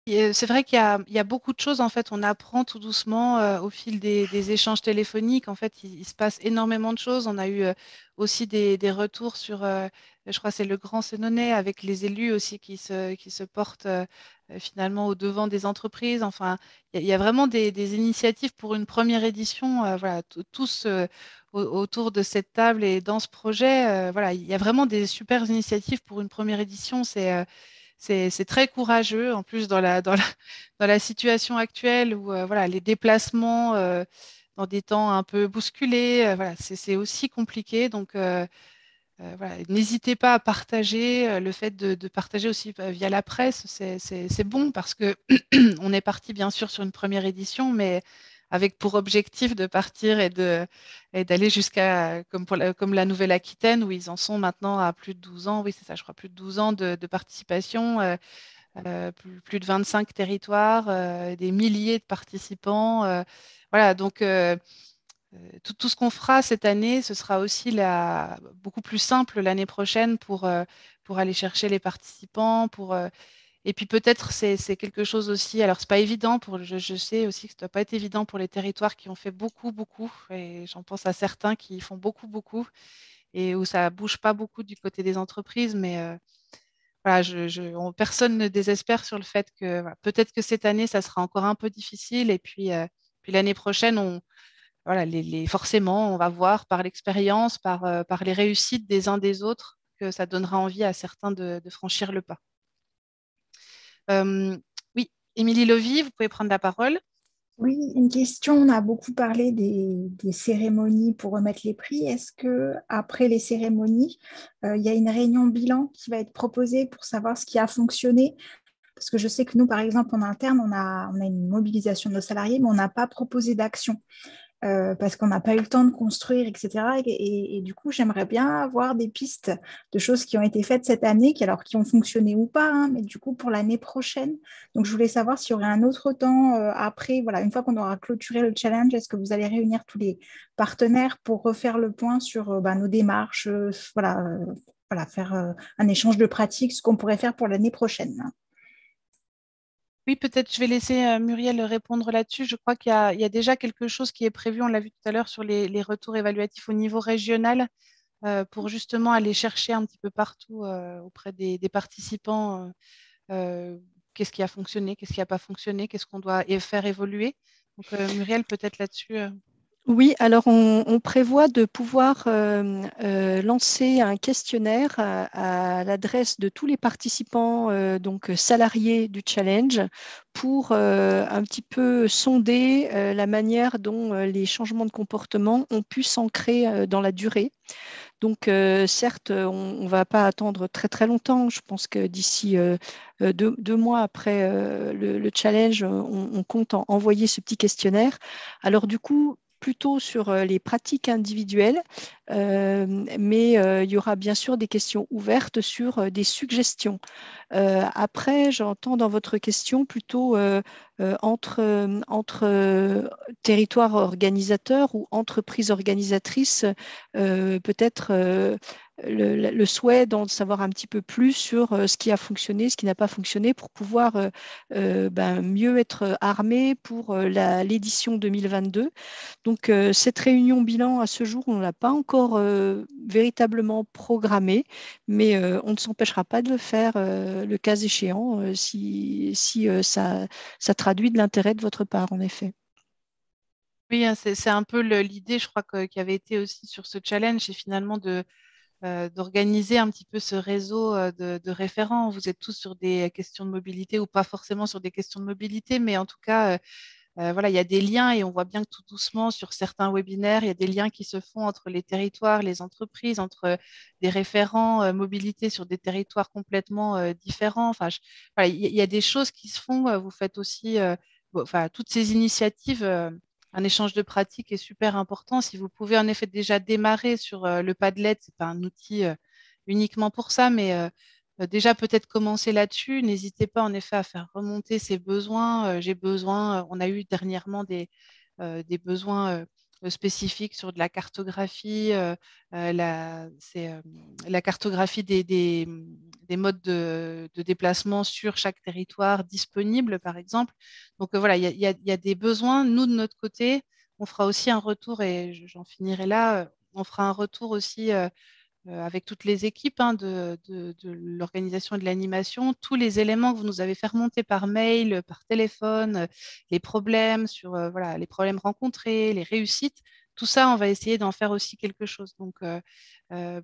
C'est vrai qu'il y a beaucoup de choses, en fait, on apprend tout doucement au fil des échanges téléphoniques. En fait, il se passe énormément de choses. On a eu aussi des retours sur, je crois que c'est le Grand Sénonais, avec les élus aussi qui se portent finalement au devant des entreprises. Enfin, il y a vraiment des initiatives pour une première édition. Voilà, tous autour de cette table et dans ce projet, voilà, il y a vraiment des super initiatives pour une première édition. C'est très courageux, en plus dans la situation actuelle où voilà, les déplacements dans des temps un peu bousculés, voilà, c'est aussi compliqué. Donc, voilà, n'hésitez pas à partager. Le fait de partager aussi via la presse, c'est bon parce que on est parti bien sûr sur une première édition, mais avec pour objectif de partir et d'aller jusqu'à, comme la Nouvelle-Aquitaine, où ils en sont maintenant à plus de 12 ans, oui c'est ça, je crois, plus de 12 ans de participation, plus de 25 territoires, des milliers de participants. Voilà, donc tout ce qu'on fera cette année, ce sera aussi beaucoup plus simple l'année prochaine pour aller chercher les participants, et puis peut-être c'est quelque chose aussi, alors c'est pas évident, je sais aussi que ça doit pas être évident pour les territoires qui ont fait beaucoup, et j'en pense à certains qui font beaucoup, et où ça bouge pas beaucoup du côté des entreprises, mais voilà, personne ne désespère sur le fait que voilà, peut-être que cette année, ça sera encore un peu difficile, et puis l'année prochaine, voilà, forcément, on va voir par l'expérience, par les réussites des uns des autres, que ça donnera envie à certains de franchir le pas. Oui, Émilie Lovie, vous pouvez prendre la parole. Oui, une question, on a beaucoup parlé des cérémonies pour remettre les prix. Est-ce que après les cérémonies, il y a une réunion bilan qui va être proposée pour savoir ce qui a fonctionné? Parce que je sais que nous, par exemple, en interne, on a une mobilisation de nos salariés, mais on n'a pas proposé d'action. Parce qu'on n'a pas eu le temps de construire, etc. Et du coup, j'aimerais bien avoir des pistes de choses qui ont été faites cette année, qui ont fonctionné ou pas, hein, mais du coup, pour l'année prochaine. Donc, je voulais savoir s'il y aurait un autre temps après, voilà, une fois qu'on aura clôturé le challenge, est-ce que vous allez réunir tous les partenaires pour refaire le point sur nos démarches, voilà, faire un échange de pratiques, ce qu'on pourrait faire pour l'année prochaine. Oui, peut-être je vais laisser Muriel répondre là-dessus. Je crois qu'il y a déjà quelque chose qui est prévu, on l'a vu tout à l'heure, sur les retours évaluatifs au niveau régional pour justement aller chercher un petit peu partout auprès des participants qu'est-ce qui a fonctionné, qu'est-ce qui n'a pas fonctionné, qu'est-ce qu'on doit faire évoluer. Donc Muriel, peut-être là-dessus. Oui, alors on prévoit de pouvoir lancer un questionnaire à l'adresse de tous les participants, donc salariés du challenge, pour un petit peu sonder la manière dont les changements de comportement ont pu s'ancrer dans la durée. Donc, certes, on ne va pas attendre très très longtemps. Je pense que d'ici 2 mois après le challenge, on compte envoyer ce petit questionnaire. Alors, du coup, plutôt sur les pratiques individuelles, mais il y aura bien sûr des questions ouvertes sur des suggestions. Après, j'entends dans votre question plutôt entre territoires organisateurs ou entreprises organisatrices, peut-être le souhait d'en savoir un petit peu plus sur ce qui a fonctionné, ce qui n'a pas fonctionné, pour pouvoir mieux être armé pour l'édition 2022. Donc, cette réunion bilan, à ce jour, on ne l'a pas encore véritablement programmée, mais on ne s'empêchera pas de le faire le cas échéant si ça traduit de l'intérêt de votre part, en effet. Oui, hein, c'est un peu l'idée, je crois, qui avait été aussi sur ce challenge, c'est finalement d'organiser un petit peu ce réseau de référents. Vous êtes tous sur des questions de mobilité ou pas forcément sur des questions de mobilité, mais en tout cas, voilà, il y a des liens et on voit bien que tout doucement sur certains webinaires, il y a des liens qui se font entre les territoires, les entreprises, entre des référents mobilité sur des territoires complètement différents. Enfin, voilà, il y a des choses qui se font. Vous faites aussi, enfin, toutes ces initiatives. Un échange de pratiques est super important. Si vous pouvez en effet déjà démarrer sur le Padlet, c'est pas un outil uniquement pour ça, mais déjà peut-être commencer là-dessus. N'hésitez pas en effet à faire remonter ces besoins. J'ai besoin, on a eu dernièrement des besoins spécifiques sur de la cartographie, la cartographie des modes de déplacement sur chaque territoire disponible, par exemple. Donc voilà, il y a des besoins. Nous, de notre côté, on fera aussi un retour, et j'en finirai là, on fera un retour aussi avec toutes les équipes de l'organisation et de l'animation, tous les éléments que vous nous avez fait remonter par mail, par téléphone, les problèmes voilà, les problèmes rencontrés, les réussites, tout ça, on va essayer d'en faire aussi quelque chose. Donc,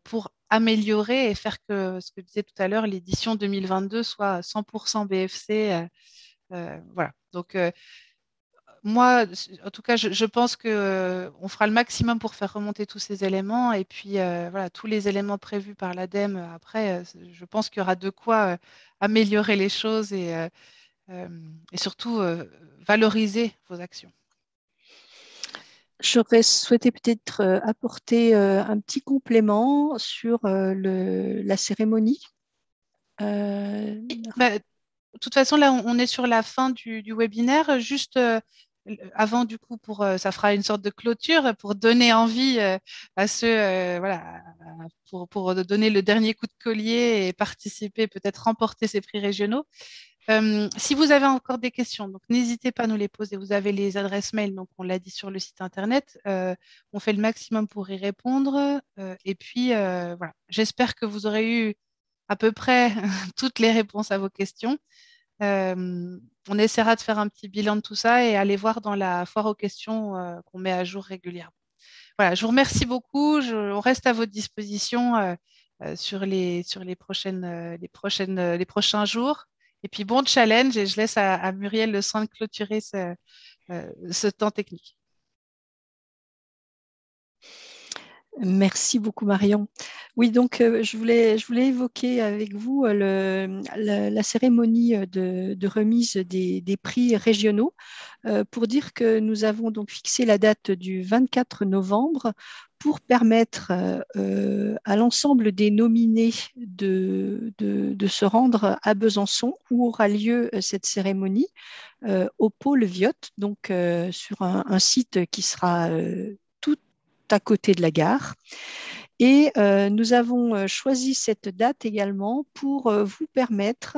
pour améliorer et faire que ce que je disais tout à l'heure, l'édition 2022 soit 100% BFC. Voilà. Donc, moi, en tout cas, je pense qu'on fera le maximum pour faire remonter tous ces éléments. Et puis, voilà, tous les éléments prévus par l'ADEME, après, je pense qu'il y aura de quoi améliorer les choses et surtout valoriser vos actions. J'aurais souhaité peut-être apporter un petit complément sur la cérémonie. De toute façon, là, on est sur la fin du webinaire. Juste avant, du coup, ça fera une sorte de clôture pour donner envie à ceux, voilà, pour donner le dernier coup de collier et participer, peut-être remporter ces prix régionaux. Si vous avez encore des questions, donc n'hésitez pas à nous les poser. Vous avez les adresses mail, donc on l'a dit sur le site internet. On fait le maximum pour y répondre. Et puis, voilà, j'espère que vous aurez eu à peu près toutes les réponses à vos questions. On essaiera de faire un petit bilan de tout ça et aller voir dans la foire aux questions qu'on met à jour régulièrement. Voilà, je vous remercie beaucoup. On reste à votre disposition sur les prochains jours. Et puis bon challenge, et je laisse à Muriel le soin de clôturer ce temps technique. Merci beaucoup Marion. Oui, donc je voulais évoquer avec vous la cérémonie de remise des prix régionaux pour dire que nous avons donc fixé la date du 24 novembre pour permettre à l'ensemble des nominés de se rendre à Besançon où aura lieu cette cérémonie au pôle Viot, donc sur un site qui sera à côté de la gare. Et nous avons choisi cette date également pour vous permettre,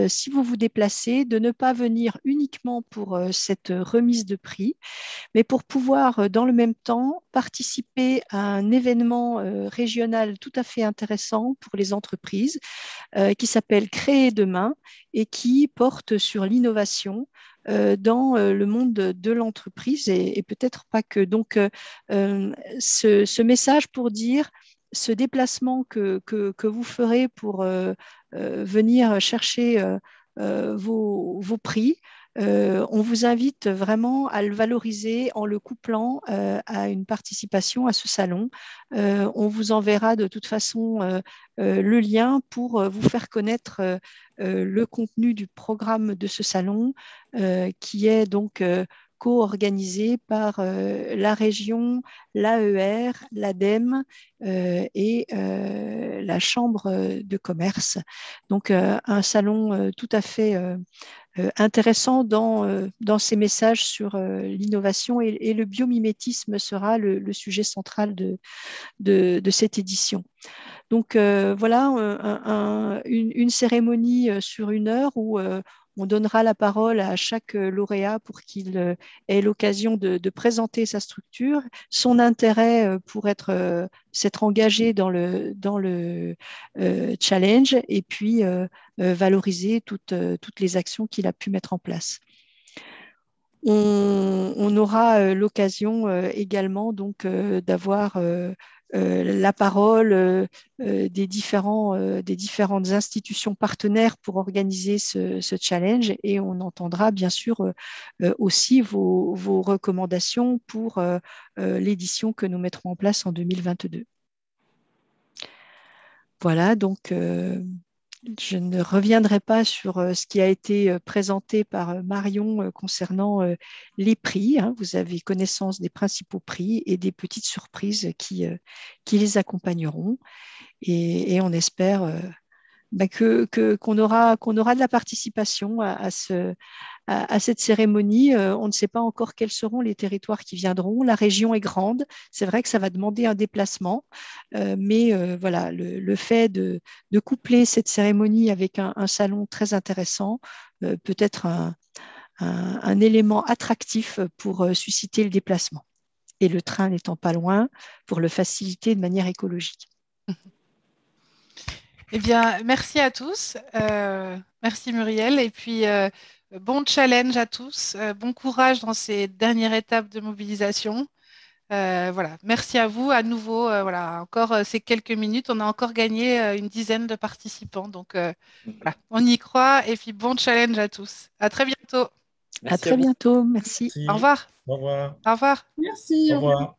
si vous vous déplacez, de ne pas venir uniquement pour cette remise de prix, mais pour pouvoir dans le même temps participer à un événement régional tout à fait intéressant pour les entreprises qui s'appelle Créer demain et qui porte sur l'innovation dans le monde de l'entreprise et peut-être pas que. Donc, ce message pour dire ce déplacement que vous ferez pour venir chercher vos prix, on vous invite vraiment à le valoriser en le couplant à une participation à ce salon. On vous enverra de toute façon le lien pour vous faire connaître le contenu du programme de ce salon qui est donc co-organisé par la région, l'AER, l'ADEME et la Chambre de commerce. Donc un salon tout à fait intéressant dans ces messages sur l'innovation et le biomimétisme sera le sujet central de cette édition. Donc voilà une cérémonie sur 1 heure où on donnera la parole à chaque lauréat pour qu'il ait l'occasion de présenter sa structure, son intérêt pour s'être engagé dans le challenge et puis valoriser toutes les actions qu'il a pu mettre en place. On aura l'occasion également donc d'avoir la parole des différentes institutions partenaires pour organiser ce challenge et on entendra bien sûr aussi vos recommandations pour l'édition que nous mettrons en place en 2022. Voilà, donc je ne reviendrai pas sur ce qui a été présenté par Marion concernant les prix. Vous avez connaissance des principaux prix et des petites surprises qui les accompagneront. Et on espère qu'on aura de la participation à cette cérémonie. On ne sait pas encore quels seront les territoires qui viendront. La région est grande. C'est vrai que ça va demander un déplacement. Mais voilà, le fait de coupler cette cérémonie avec un salon très intéressant peut être un élément attractif pour susciter le déplacement. Et le train n'étant pas loin, pour le faciliter de manière écologique. Eh bien, merci à tous. Merci Muriel. Et puis, bon challenge à tous. Bon courage dans ces dernières étapes de mobilisation. Voilà. Merci à vous. À nouveau, voilà, encore ces quelques minutes. On a encore gagné une dizaine de participants. Donc, voilà, on y croit. Et puis, bon challenge à tous. À très bientôt. Merci à très bientôt. Merci. Merci. Au revoir. Au revoir. Au revoir. Merci. Au revoir.